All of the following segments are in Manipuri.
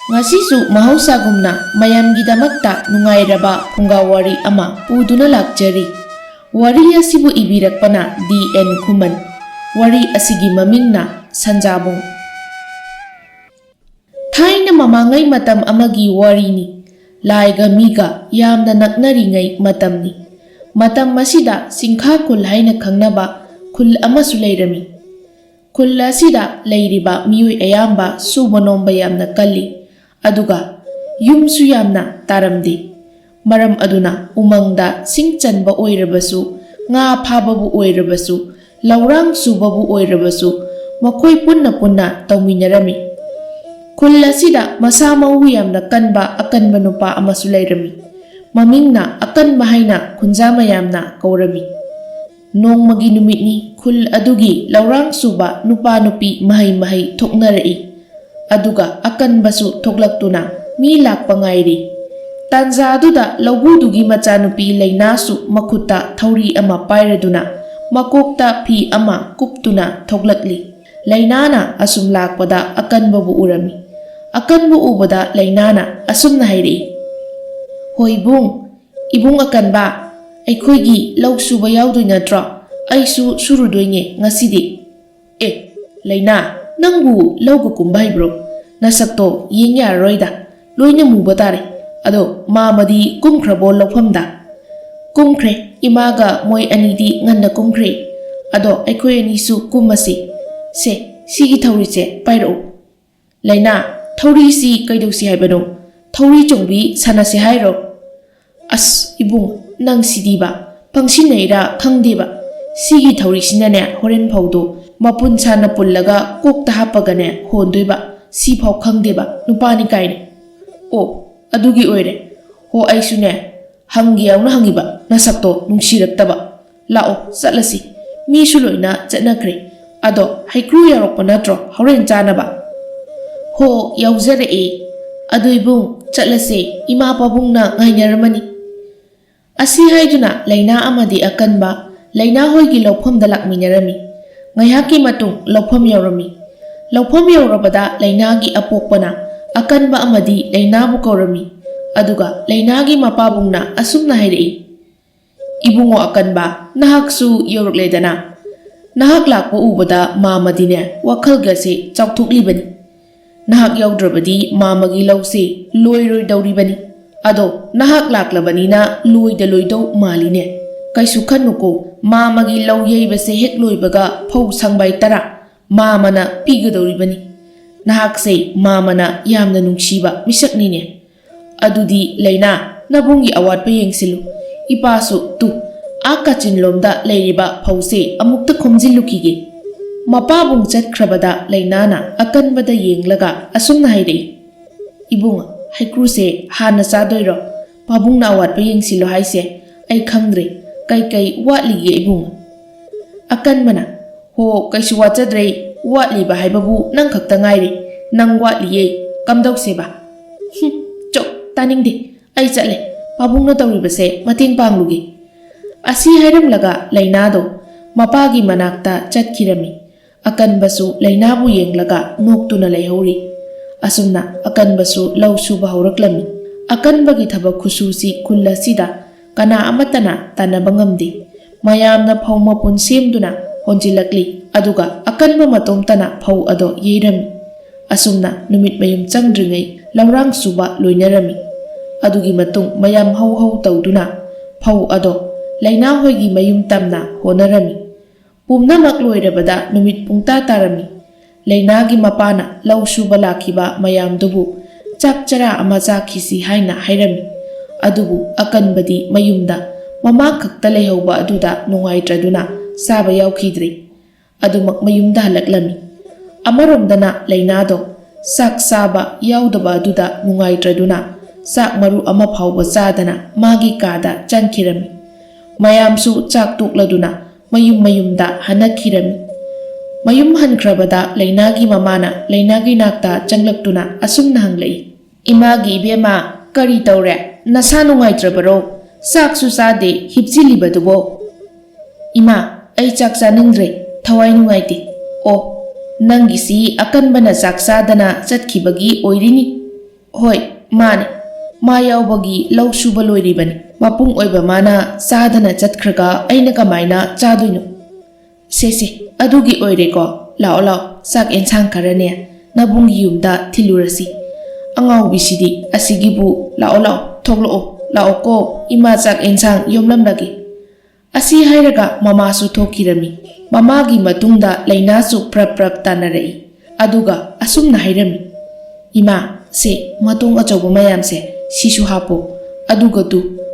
Ngasisu mahausa-gumna mayamgidamakta nungairaba phungawari ama puduna lakjari. Wari asibu ibirakpana D.N. Khuman. Wari asigi mamingna Sanjabong. Thaina mamangai matam amagi wari ni. Laiga miga yamna naknaringai matam ni. Matam masida singkha khul haina khangnaba khul amasu leirami. Khul asida leiriba miyoi ayamba suba nomba yamna kalli. Aduga yumsu yamna taramdi. Maram aduna umangda singchanba oirabasu, nga phababu oirabasu, laurang subabu oirabasu, makhoi punna tauminarami. Khul asida masa mawu yamna kanba akanba nupa amasu leirami. Mamingna akanba haina khunjama yamna kaurami. Nongmagi numitni khul adugi laurang suba nupa nupi mahay thoknarai. Aduga akan basu thoklaktuna mi lakpa ngairi. Tanza aduda laubudugi machanupi Lainasu makutta thauri ama pairaduna makokta phi ama kuptuna thoklakli. Lainana asum lakpada akan babu urami. Akan bu ubada Lainana asum na hairi. Hoi ibung akan ba aikhoigi lau suba yaudoi natra aisu surudoine ngasidi. Laina Nangbu lauga kumbai bro. Nasakto yenya roida. Loina muba tare. Ado mamadi kumkrabo laupamda. Kumkre imaga moy anidi nganna kumkre. Ado aikhoy anisu kumasi. Se sigi thauri se pairo. Laina thauri si kaidosi haibano. Thauri chongbi sanase hairo. As ibung nang sidiba. Pangsinnaira khangdeba. Sigi thauri sinane horen phaudo. Mapun sana pullaga kokta hapagane hondoiba si phau khangdeba nupani kaine. Adugi oire. Ho aisune hangi yauna hangiba nasakto nungsirektaba. Lao satlasi. Mi suloina chatnakre. Ado haikru yarokpa natro horen chanaba. Ho yauzare aduibung chatlase ima pabungna ngainaramani. Asi haiduna Laina amadi akanba Laina hoigi lauphamda lakminarami. Ngayaki matung laupam yaurami. Laupam yaurabada Lainagi apokpana akanba amadi Lainabu kaurami. Aduga Lainagi mapabungna asumna hairi. Ibungo akanba nahaksu yaurukledana. Nahak lakpa ubada mamadine wakhalgase chautuklibani. Nahak yaudrabadi mamagi lause loiroi dauribani. Ado nahak laklabanina loidau maline. Kaisu khanuko mamagi lau yeibase hek loibaga phau sangbai tara mamana pigadoribani. Nahakse mamana yamna nungsiba misaknine. Adudi Laina nabungi awatpa yengsilu. Ipasu tu akachin lomda leiriba phause amukta khomjilukige. Mapabung chatkrabada Lainana akanbada yenglaga asumna hairei. Ibunga haikruse hana chadoiro pabungna awatpa yengsilu haise ai khangdre. Kai watlige ibung. Akan mana ho kaisu watadrei watliba haibabu nang khakta ngairi nang watliye kamdau seba. Chok taningde ai chatle pabungna tawribase mating panglugi. Asi hairamlaga Lainado mapagi manakta chatkirami. Akan basu Lainabu yenglaga noktuna leihori. Asumna akan basu lau suba hauраklami. Akan bagi thabak khususi khulla sida kana amatana tanabangamdi. Mayamna phau mapun semduna honjilakli. Aduga akanba matomtana phau ado yeirami. Asumna numit mayum changdringai laurang suba loinarami. Adugi matung mayam hau tauduna phau ado Laina hoigi mayum tamna honarami. Pumnamak loirabada numit pungta tarami. Lainagi mapana lau suba lakiba mayam dubu chakchara ama chakhisi haina hairami. Adubu akanbadi mayumda mama khakta leihauba aduda nungaitraduna saba yaukidri. Adumak mayumda halaklami. Amaromdana Lainado sak saba yaudaba aduda nungaitraduna sak maru ama phauba chadana magi kada chankirami. Mayamsu chak tukladuna mayumda hanakhirami. Mayum hankrabada Lainagi mamana Lainagi nakta changlaktuna asumna hanglai. Imagi ibema kari taure nasa nungaitrabaro saksu sade hipsilibadubo. Ima ai chak chaningdre thawai nungaite. Nangisi akanbana chak sadana chatkibagi oirini. ꯍꯣꯏ ꯃꯥꯅꯦ ꯃꯥ ꯌꯥꯎꯕꯒꯤ ꯂꯧ ꯁꯨꯕ ꯂꯣꯏꯔꯤꯕꯅꯤ ꯃꯄꯨꯡ ꯑꯣꯏꯕ ꯃꯥꯅ ꯆꯥꯗꯅ ꯆꯠꯈ꯭ꯔꯒ ꯑꯩꯅ ꯀꯃꯥꯏꯅ ꯆꯥꯗꯣꯏꯅꯣ ꯁꯦ ꯑꯗꯨꯒꯤ ꯑꯣꯏꯔꯦꯀꯣ ꯂꯥꯛꯑꯣ ꯆꯥꯛ ꯑꯦꯟꯁꯥꯡ ꯈꯔꯅꯦ ꯅꯕꯨꯡꯒꯤ ꯌꯨꯝꯗ ꯊꯤꯜꯂꯨꯔꯁꯤ ꯑꯉꯥꯎꯕꯤꯁꯤꯗꯤ ꯑꯁꯤꯒꯤꯕꯨ ꯂꯥꯛꯑꯣ ꯂꯥꯛꯑꯣꯀꯣ ꯏꯃꯥ ꯆꯥꯛ ꯑꯦꯟꯁꯥꯡ ꯌꯣꯝꯂꯝꯂꯒꯦ ꯑꯁꯤ ꯍꯥꯏꯔꯒ ꯃꯃꯥꯁꯨ ꯊꯣꯛꯈꯤꯔꯝꯃꯤ ꯃꯃꯥꯒꯤ ꯃꯇꯨꯡꯗ ꯂꯩꯅꯥꯁꯨ ꯄ꯭ꯔꯞ ꯇꯥꯟꯅꯔꯛꯏ ꯑꯗꯨꯒ ꯑꯁꯨꯝꯅ ꯍꯥꯏꯔꯝꯃꯤ ꯏꯃꯥ ꯁꯦ ꯃꯇꯣꯡ ꯑꯆꯧꯕ ꯃꯌꯥꯝꯁꯦ ꯁꯤꯁꯨ ꯍꯥꯞꯄꯣ ꯑꯗꯨꯒ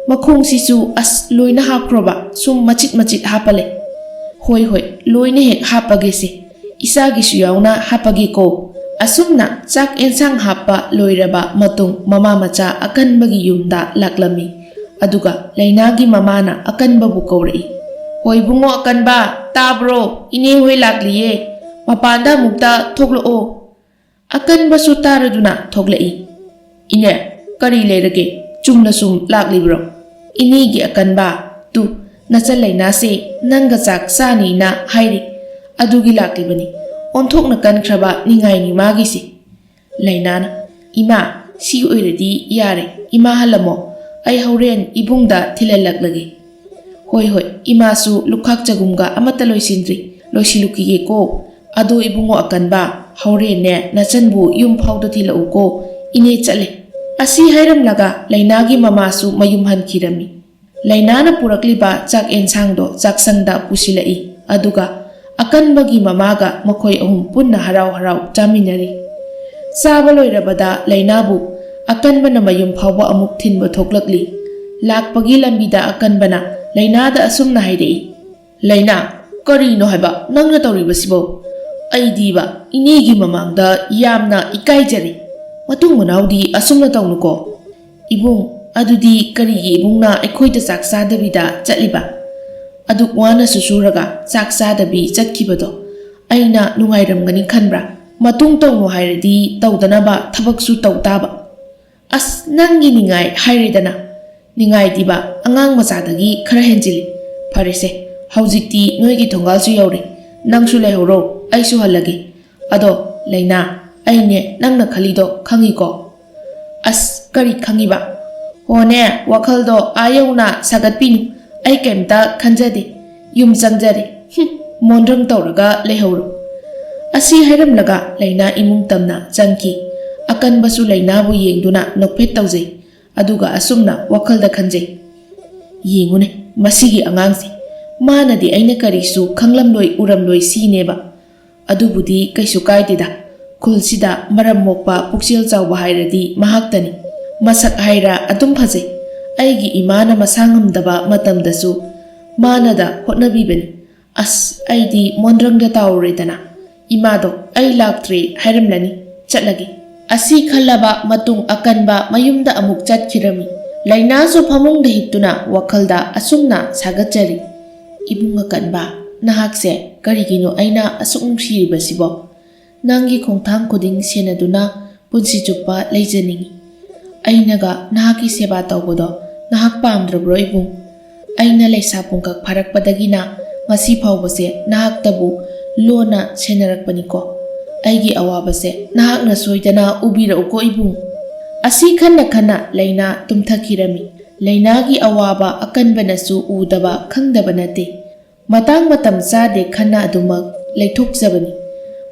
ꯃꯈꯣꯡꯁꯤꯁꯨ ꯑꯁ ꯂꯣꯏꯅ ꯍꯥꯞꯈ꯭ꯔꯣꯕ ꯁꯨꯝ ꯃꯆꯤꯠ ꯍꯥꯞꯄꯂꯦ ꯍꯣꯏ ꯂꯣꯏꯅ ꯍꯦꯛ ꯍꯥꯞꯄꯒꯦꯁꯦ ꯏꯆꯥꯒꯤꯁꯨ ꯌꯥꯎꯅ ꯍꯥꯞꯄꯒꯦꯀꯣ ꯑꯁꯨꯝꯅ ꯆꯥꯛ ꯑꯦꯟꯁꯥꯡ ꯍꯥꯞꯄ ꯂꯣꯏꯔꯕ ꯃꯇꯨꯡ ꯃꯃꯥ ꯃꯆꯥ ꯑꯀꯟꯕꯒꯤ ꯌꯨꯝꯗ ꯂꯥꯛꯂꯝꯃꯤ ꯑꯗꯨꯒ ꯂꯩꯅꯥꯒꯤ ꯃꯃꯥꯅ ꯑꯀꯟꯕꯕꯨ ꯀꯧꯔꯛꯏ ꯍꯣꯏ ꯕꯨꯡꯉꯣ ꯑꯀꯟꯕ ꯇꯥꯕ꯭ꯔꯣ ꯏꯅꯦ ꯍꯣꯏ ꯂꯥꯛꯂꯤꯌꯦ ꯃꯄꯥꯟꯗ ꯑꯃꯨꯛꯇ ꯊꯣꯛꯂꯛꯑꯣ ꯑꯀꯟꯕꯁꯨ ꯇꯥꯔꯗꯨꯅ ꯊꯣꯛꯂꯛꯏ ꯏꯅꯦ ꯀꯔꯤ ꯂꯩꯔꯒꯦ ꯆꯨꯝꯅ ꯁꯨꯝ ꯂꯥꯛꯂꯤꯕ꯭ꯔꯣ ꯏꯅꯦꯒꯤ ꯑꯀꯟꯕ ꯅꯆꯟ ꯂꯩꯅꯥꯁꯦ ꯅꯪꯒ ꯆꯥꯛ ꯆꯥꯅꯤꯅ ꯍꯥꯏꯔꯤ ꯑꯗꯨꯒꯤ ꯂꯥꯛꯂꯤꯕꯅꯤ ꯑꯣꯟꯊꯣꯛꯅ ꯀꯟꯈ꯭ꯔꯕ ꯅꯤꯡꯉꯥꯏꯅꯤ ꯃꯥꯒꯤꯁꯤ ꯂꯩꯅꯥꯅ ꯏꯃꯥ ꯁꯤ ꯑꯣꯏꯔꯗꯤ ꯌꯥꯔꯦ ꯏꯃꯥ ꯍꯜꯂꯝꯃꯣ ꯑꯩ ꯍꯣꯔꯦꯟ ꯏꯕꯨꯡꯗ ꯊꯤꯜꯍꯜꯂꯛꯂꯒꯦ ꯍꯣꯏ ꯏꯃꯥꯁꯨ ꯂꯨꯈꯥꯛ ꯆꯒꯨꯝꯒ ꯑꯃꯠꯇ ꯂꯣꯏꯁꯤꯜꯂꯨꯈꯤꯒꯦꯀꯣ ꯑꯗꯣ ꯏꯕꯨꯡꯉꯣ ꯑꯀꯟꯕ ꯍꯣꯔꯦꯟꯅꯦ ꯅꯆꯟꯕꯨ ꯌꯨꯝ ꯐꯥꯎꯗ ꯊꯤꯜꯂꯛꯎꯀꯣ ꯏꯅꯦ ꯆꯠꯂꯦ ꯑꯁꯤ ꯍꯥꯏꯔꯝꯂꯒ ꯂꯩꯅꯥꯒꯤ ꯃꯃꯥꯁꯨ ꯃꯌꯨꯝ ꯍꯟꯈꯤꯔꯝꯃꯤ ꯂꯩꯅꯥꯅ ꯄꯨꯔꯛꯂꯤꯕ ꯆꯥꯛ ꯑꯦꯟꯁꯥꯡꯗꯣ ꯆꯥꯛꯁꯪꯗ ꯄꯨꯁꯤꯜꯂꯛꯏ ꯑꯗꯨꯒ ꯑꯀꯟꯕꯒꯤ ꯃꯃꯥꯒ ꯃꯈꯣꯏ ꯑꯍꯨꯝ ꯄꯨꯟꯅ ꯍꯔꯥꯎ ꯆꯥꯃꯤꯟꯅꯔꯤ ꯆꯥꯕ ꯂꯣꯏꯔꯕꯗ ꯂꯩꯅꯥꯕꯨ ꯑꯀꯟꯕꯅ ꯃꯌꯨꯝ ꯐꯥꯎꯕ ꯑꯃꯨꯛ ꯊꯤꯟꯕ ꯊꯣꯛꯂꯛꯂꯤ ꯂꯥꯛꯄꯒꯤ ꯂꯝꯕꯤꯗ ꯑꯀꯟꯕꯅ ꯂꯩꯅꯥꯗ ꯑꯁꯨꯝꯅ ꯍꯥꯏꯔꯛꯏ ꯂꯩꯅꯥ ꯀꯔꯤꯅꯣ ꯍꯥꯏꯕ ꯅꯪꯅ ꯇꯧꯔꯤꯕꯁꯤꯕꯣ ꯑꯩꯗꯤꯕ ꯏꯅꯦꯒꯤ ꯃꯃꯥꯡꯗ ꯌꯥꯝꯅ ꯏꯀꯥꯏꯖꯔꯦ ꯃꯇꯨꯡ ꯃꯅꯥꯎꯗꯤ ꯑꯁꯨꯝꯅ ꯇꯧꯅꯨꯀꯣ ꯏꯕꯨꯡ ꯑꯗꯨꯗꯤ ꯀꯔꯤꯒꯤ ꯏꯕꯨꯡꯅ ꯑꯩꯈꯣꯏꯗ ꯆꯥꯛ ꯆꯥꯗꯕꯤꯗ ꯆꯠꯂꯤꯕ ꯑꯗꯨꯛ ꯋꯥꯅꯁꯨ ꯁꯨꯔꯒ ꯆꯥꯛ ꯆꯥꯗꯕꯤ ꯆꯠꯈꯤꯕꯗꯣ ꯑꯩꯅ ꯅꯨꯡꯉꯥꯏꯔꯝꯒꯅꯤ ꯈꯟꯕ꯭ꯔꯥ ꯃꯇꯨꯡ ꯇꯧꯅꯨ ꯍꯥꯏꯔꯗꯤ ꯇꯧꯗꯅꯕ ꯊꯕꯛꯁꯨ ꯇꯧ ꯇꯥꯕ ꯑꯁ ꯅꯪꯒꯤ ꯅꯤꯡꯉꯥꯏ ꯍꯥꯏꯔꯦꯗꯅ ꯅꯤꯡꯉꯥꯏꯗꯤꯕ ꯑꯉꯥꯡ ꯃꯆꯥꯗꯒꯤ ꯈꯔ ꯍꯦꯟꯖꯤꯜꯂꯤ ꯐꯔꯦꯁꯦ ꯍꯧꯖꯤꯛꯇꯤ ꯅꯣꯏꯒꯤ ꯊꯣꯡꯒꯥꯜꯁꯨ ꯌꯧꯔꯦ ꯅꯪꯁꯨ ꯂꯩꯍꯧꯔꯣ ꯑꯩꯁꯨ ꯍꯜꯂꯒꯦ ꯑꯗꯣ ꯂꯩꯅꯥ ꯑꯩꯅꯦ ꯅꯪꯅ ꯈꯜꯂꯤꯗꯣ ꯈꯪꯉꯤꯀꯣ ꯑꯁ ꯀꯔꯤ ꯈꯪꯉꯤꯕ ꯍꯣꯅꯦ ꯋꯥꯈꯜꯗꯣ ꯌꯧꯅ ꯁꯥꯒꯠꯄꯤꯅꯨ ꯑꯩ ꯀꯩꯝꯇ ꯈꯟꯖꯗꯦ ꯌꯨꯝ ꯆꯪꯖꯔꯦ ꯃꯣꯟꯗ꯭ꯔꯪ ꯇꯧꯔꯒ ꯂꯩꯍꯧꯔꯣ ꯑꯁꯤ ꯍꯥꯏꯔꯝꯂꯒ ꯂꯩꯅꯥ ꯏꯃꯨꯡ ꯇꯝꯅ ꯆꯪꯈꯤ ꯑꯀꯟꯕꯁꯨ ꯂꯩꯅꯥꯕꯨ ꯌꯦꯡꯗꯨꯅ ꯅꯣꯛꯐꯦꯠ ꯇꯧꯖꯩ ꯑꯗꯨꯒ ꯑꯁꯨꯝꯅ ꯋꯥꯈꯜꯗ ꯈꯟꯖꯩ ꯌꯦꯡꯉꯨꯅꯦ ꯃꯁꯤꯒꯤ ꯑꯉꯥꯡꯁꯦ ꯃꯥꯅꯗꯤ ꯑꯩꯅ ꯀꯔꯤꯁꯨ ꯈꯪꯂꯝꯂꯣꯏ ꯎꯔꯝꯂꯣꯏ ꯁꯤꯅꯦꯕ ꯑꯗꯨꯕꯨꯗꯤ ꯀꯩꯁꯨ ꯀꯥꯏꯗꯦꯗ ꯈꯨꯜꯁꯤꯗ ꯃꯔꯝ ꯃꯣꯛꯄ ꯄꯨꯛꯆꯦꯜ ꯆꯥꯎꯕ ꯍꯥꯏꯔꯗꯤ ꯃꯍꯥꯛꯇꯅꯤ ꯃꯁꯛ ꯍꯥꯏꯔ ꯑꯗꯨꯝ ꯐꯖꯩ ꯑꯩꯒꯤ ꯏꯃꯥꯅ ꯃꯁꯥ ꯉꯝꯗꯕ ꯃꯇꯝꯗꯁꯨ ꯃꯥꯅꯗ ꯍꯣꯠꯅꯕꯤꯕꯅꯤ ꯑꯁ ꯑꯩꯗꯤ ꯃꯣꯟꯗ꯭ꯔꯪꯗ ꯇꯥꯎꯔꯦꯗꯅ ꯏꯃꯥꯗꯣ ꯑꯩ ꯂꯥꯛꯇ꯭ꯔꯦ ꯍꯥꯏꯔꯝꯂꯅꯤ ꯆꯠꯂꯒꯦ ꯑꯁꯤ ꯈꯜꯂꯕ ꯃꯇꯨꯡ ꯑꯀꯟꯕ ꯃꯌꯨꯝꯗ ꯑꯃꯨꯛ ꯆꯠꯈꯤꯔꯝꯃꯤ ꯂꯩꯅꯥꯁꯨ ꯐꯃꯨꯡꯗ ꯍꯤꯞꯇꯨꯅ ꯋꯥꯈꯜꯗ ꯑꯁꯨꯝꯅ ꯁꯥꯒꯠꯆꯔꯤ ꯏꯕꯨꯡ ꯑꯀꯟꯕ ꯅꯍꯥꯛꯁꯦ ꯀꯔꯤꯒꯤꯅꯣ ꯑꯩꯅ ꯑꯁꯨꯛ ꯅꯨꯡꯁꯤꯔꯤꯕꯁꯤꯕꯣ ꯅꯪꯒꯤ ꯈꯣꯡꯊꯥꯡ ꯈꯨꯗꯤꯡ ꯁꯦꯟꯅꯗꯨꯅ ꯄꯨꯟꯁꯤ ꯆꯨꯞꯄ ꯂꯩꯖꯅꯤꯡꯉꯤ ꯑꯩꯅꯒ ꯅꯍꯥꯛꯀꯤ ꯁꯦꯕꯥ ꯇꯧꯕꯗꯣ ꯅꯍꯥꯛ ꯄꯥꯝꯗ꯭ꯔꯕ꯭ꯔꯣ ꯏꯕꯨꯡ ꯑꯩꯅ ꯂꯩꯁꯥ ꯄꯨꯡꯀꯛ ꯐꯥꯔꯛꯄꯗꯒꯤꯅ ꯉꯁꯤ ꯐꯥꯎꯕꯁꯦ ꯅꯍꯥꯛꯇꯕꯨ ꯂꯣꯟꯅ ꯁꯦꯟꯅꯔꯛꯄꯅꯤꯀꯣ ꯑꯩꯒꯤ ꯑꯋꯥꯕꯁꯦ ꯅꯍꯥꯛꯅ ꯁꯣꯏꯗꯅ ꯎꯕꯤꯔꯛꯎꯀꯣ ꯏꯕꯨꯡ ꯑꯁꯤ ꯈꯟꯅ ꯂꯩꯅꯥ ꯇꯨꯝꯊꯈꯤꯔꯝꯃꯤ ꯂꯩꯅꯥꯒꯤ ꯑꯋꯥꯕ ꯑꯀꯟꯕꯅꯁꯨ ꯎꯗꯕ ꯈꯪꯗꯕ ꯅꯠꯇꯦ ꯃꯇꯥꯡ ꯃꯇꯝ ꯆꯥꯗꯦ ꯈꯟꯅ ꯑꯗꯨꯃꯛ ꯂꯩꯊꯣꯛꯆꯕꯅꯤ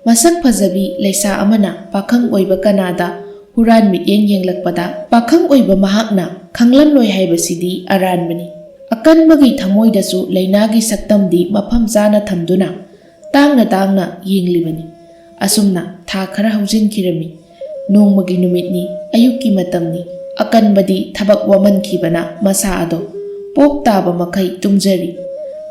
ꯃꯁꯛ ꯐꯖꯕꯤ ꯂꯩꯁꯥ ꯑꯃꯅ ꯄꯥꯈꯪ ꯑꯣꯏꯕ ꯀꯅꯥꯗ ꯍꯨꯔꯥꯟ ꯃꯤꯠꯌꯦꯡ ꯌꯦꯡꯂꯛꯄꯗ ꯄꯥꯈꯪ ꯑꯣꯏꯕ ꯃꯍꯥꯛꯅ ꯈꯪꯂꯝꯂꯣꯏ ꯍꯥꯏꯕꯁꯤꯗꯤ ꯑꯔꯥꯟꯕꯅꯤ ꯑꯀꯟꯕꯒꯤ ꯊꯃꯣꯏꯗꯁꯨ ꯂꯩꯅꯥꯒꯤ ꯁꯛꯇꯝꯗꯤ ꯃꯐꯝ ꯆꯥꯅ ꯊꯝꯗꯨꯅ ꯇꯥꯡꯅ ꯌꯦꯡꯂꯤꯕꯅꯤ ꯑꯁꯨꯝꯅ ꯊꯥ ꯈꯔ ꯍꯧꯖꯤꯟꯈꯤꯔꯝꯃꯤ ꯅꯣꯡꯃꯒꯤ ꯅꯨꯃꯤꯠꯅꯤ ꯑꯌꯨꯛꯀꯤ ꯃꯇꯝꯅꯤ ꯑꯀꯟꯕꯗꯤ ꯊꯕꯛ ꯋꯥꯃꯟꯈꯤꯕꯅ ꯃꯁꯥ ꯑꯗꯣ ꯄꯣꯞ ꯇꯥꯕ ꯃꯈꯩ ꯇꯨꯝꯖꯔꯤ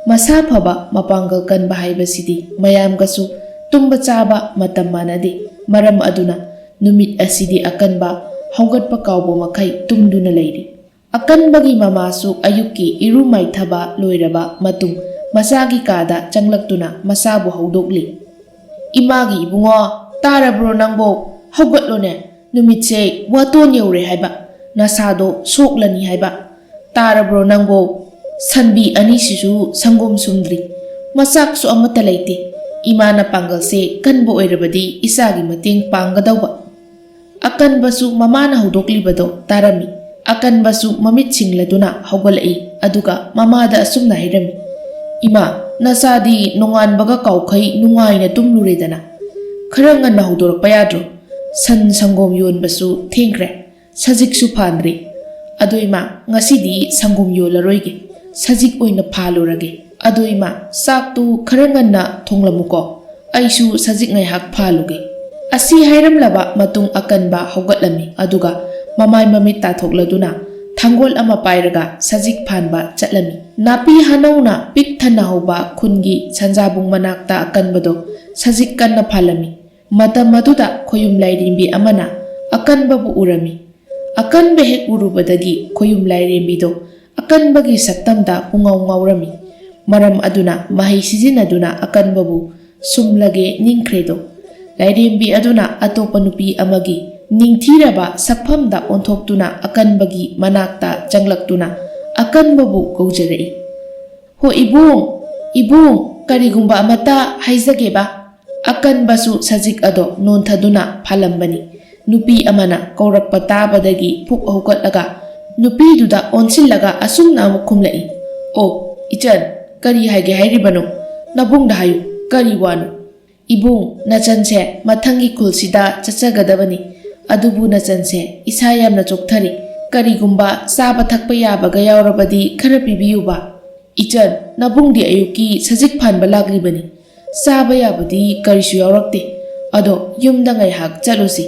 ꯃꯁꯥ ꯐꯕ ꯃꯄꯥꯡꯒꯜ ꯀꯟꯕ ꯍꯥꯏꯕꯁꯤꯗꯤ ꯃꯌꯥꯝꯒꯁꯨ ꯇꯨꯝꯕ ꯆꯥꯕ ꯃꯇꯝ ꯃꯥꯟꯅꯗꯦ ꯃꯔꯝ ꯑꯗꯨꯅ ꯅꯨꯃꯤꯠ ꯑꯁꯤꯗꯤ ꯑꯀꯟꯕ ꯍꯧꯒꯠꯄ ꯀꯥꯎꯕ ꯃꯈꯩ ꯇꯨꯝꯗꯨꯅ ꯂꯩꯔꯤ ꯑꯀꯟꯕꯒꯤ ꯃꯃꯥꯁꯨ ꯑꯌꯨꯛꯀꯤ ꯏꯔꯨ ꯃꯥꯏꯊꯕ ꯂꯣꯏꯔꯕ ꯃꯇꯨꯡ ꯃꯆꯥꯒꯤ ꯀꯥꯗ ꯆꯪꯂꯛꯇꯨꯅ ꯃꯆꯥꯕꯨ ꯍꯧꯗꯣꯛꯂꯤ ꯏꯃꯥꯒꯤ ꯏꯕꯨꯡꯉꯣ ꯇꯥꯔꯕ꯭ꯔꯣ ꯅꯪꯕꯣ ꯍꯧꯒꯠꯂꯣꯅꯦ ꯅꯨꯃꯤꯠꯁꯦ ꯋꯥꯇꯣꯟ ꯌꯧꯔꯦ ꯍꯥꯏꯕ ꯅꯁꯥꯗꯣ ꯁꯣꯛꯂꯅꯤ ꯍꯥꯏꯕ ꯇꯥꯔꯕ꯭ꯔꯣ ꯅꯪꯕꯣ ꯁꯟꯕꯤ ꯑꯅꯤꯁꯤꯁꯨ ꯁꯪꯒꯣꯝ ꯁꯨꯝꯗ꯭ꯔꯤ ꯃꯆꯥꯛꯁꯨ ꯑꯃꯠꯇ ꯂꯩꯇꯦ ꯏꯃꯥꯅ ꯄꯥꯡꯒꯜꯁꯦ ꯀꯟꯕ ꯑꯣꯏꯔꯕꯗꯤ ꯏꯆꯥꯒꯤ ꯃꯇꯦꯡ ꯄꯥꯡꯒꯗꯧꯕ Akanbasu mamana haudoklibado tarami. Akanbasu mamit singladuna haugalai aduga mamada asumna hairami. Ima nasadi nonganbaga kaukai nungaina tumluredana. Khara nganna haudorakpa yadro. San sangom yonbasu thengkre. Sajiksu phandri. Ado ima ngasidi sangom yolaroige. Sajik oina phalurage. Ado ima saktu khara nganna thonglamuko. Aisu sajik ngaihak phaluge. Asi hairamlaba matung akanba haugatlami aduga mamai mamit tathokladuna thangol ama pairaga sajik phanba chatlami. Napi hanauna pik thana hoba khungi sanjabung manakta akanbado sajik kanna phalami. Matam maduda khoyum lairimbi amana akanbabu urami. Akanba hek urubadagi khoyum lairimbido akanbagi saktamda pungaw ngawrami. Maram aduna mahai sizinaduna akanbabu sumlage ningkredo. Lairimbi aduna atopa nupi amagi ningthiraba sakphamda onthoktuna akanbagi manakta changlaktuna akanbabu kaujarei. Ho ibung karigumba amata haizageba. Akanbasu sajik ado nonthaduna phalambani. Nupi amana kaurakpa tabadagi puk haugatlaga nupi duda onsillaga asumna amuk khumlai. O ichan kari haige hairibano nabungda hayu kari wano. Ibung nachanse mathangi khulsida chachagadabani adubu nachanse isa yamna chokthari karigumba saba thakpa yabaga yaurabadi khara pibiyuba. Ichan nabungdi ayuki sajik phanba lagribani saba yabadi karisu yaurakte ado yumda ngaihak chalusi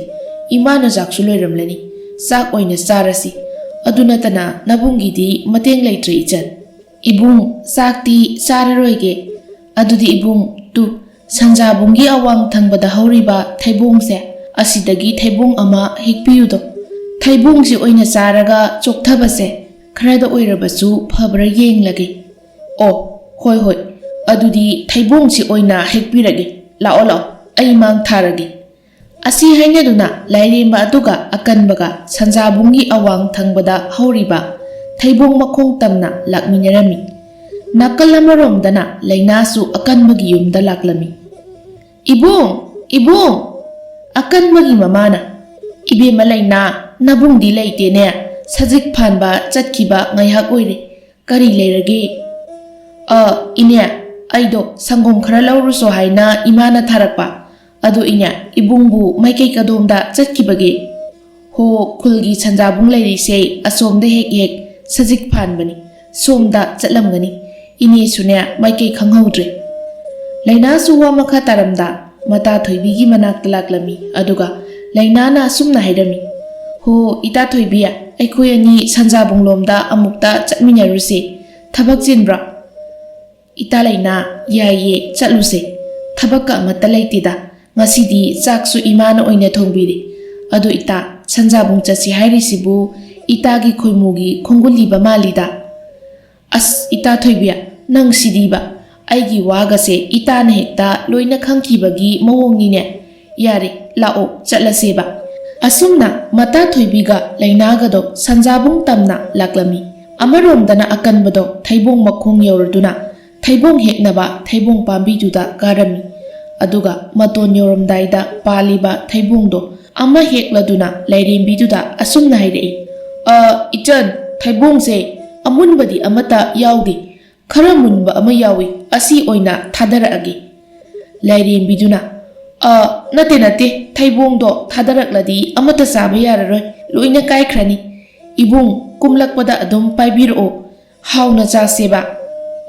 imana jaksu loiramlani sak oina charasi adunatana nabungidi mateng leitre ichan. Ibung sakti chararoige adudi ibung tu sanjabunggi awang thangbada hauriba thaibongse asidagi thaibong ama hikpiyudo. Thaibongsi oina charaga chokthabase kharada oirabasu phabra yenglage. O hoi adudi thaibongsi oina hikpirage lao ai mang tharage. Asi hainaduna lairimba aduga akanbaga sanjabunggi awang thangbada hauriba thaibong makhong tamna lakminarami. Nakal amaromdana lainasu akanbagi yumda laklami. Ibung akanbagi mamana ibema laina nabungdi leitene sajik phanba chatkiba ngaihak oire kari leirage. Ine aido sangom khara lauruso haina imana tharakpa ado inya ibungbu maikei kadomda chatkibage. Ho khulgi sanjabung leirise asomda hek sajik phanbani somda chatlamgani. Ine sune maikei khanghaudre. Laina suwa makha taramda mata thoibigi manakta laklami aduga lainana asumna hairami. Ho ita thoibiya aikhoi ani sanjabung lomda amukta chatminarusi thabak jinbra. Ita laina yaye chatluse thabakka amata laitida ngasidi chaksu imana oina thongbiri adu ita sanjabung chasi hairisibu itagi khoimugi khonguliba malida. As ita thoibiya nang sidiba aigi wagase itana hekta loina khangkibagi mawongnine yare lao chatlaseba. Asumna mata thoibiga lainagado sanjabung tamna laklami. Amaromdana akanbado thaibong makhong yauraduna thaibong heknaba thaibong pambiduda karami. Aduga maton yoramdaida paliba thaibongdo ama hekladuna lairimbiduda asumna hairei. Ichan thaibongse amunbadi amata yaudi khara munba ama yawi asi oina thadaraage. Lairimbi nate thaibongdo thadarakladi amata saba yararoi loina kaikhrani. Ibung kumlakpada adum paibiro hauna chaseba.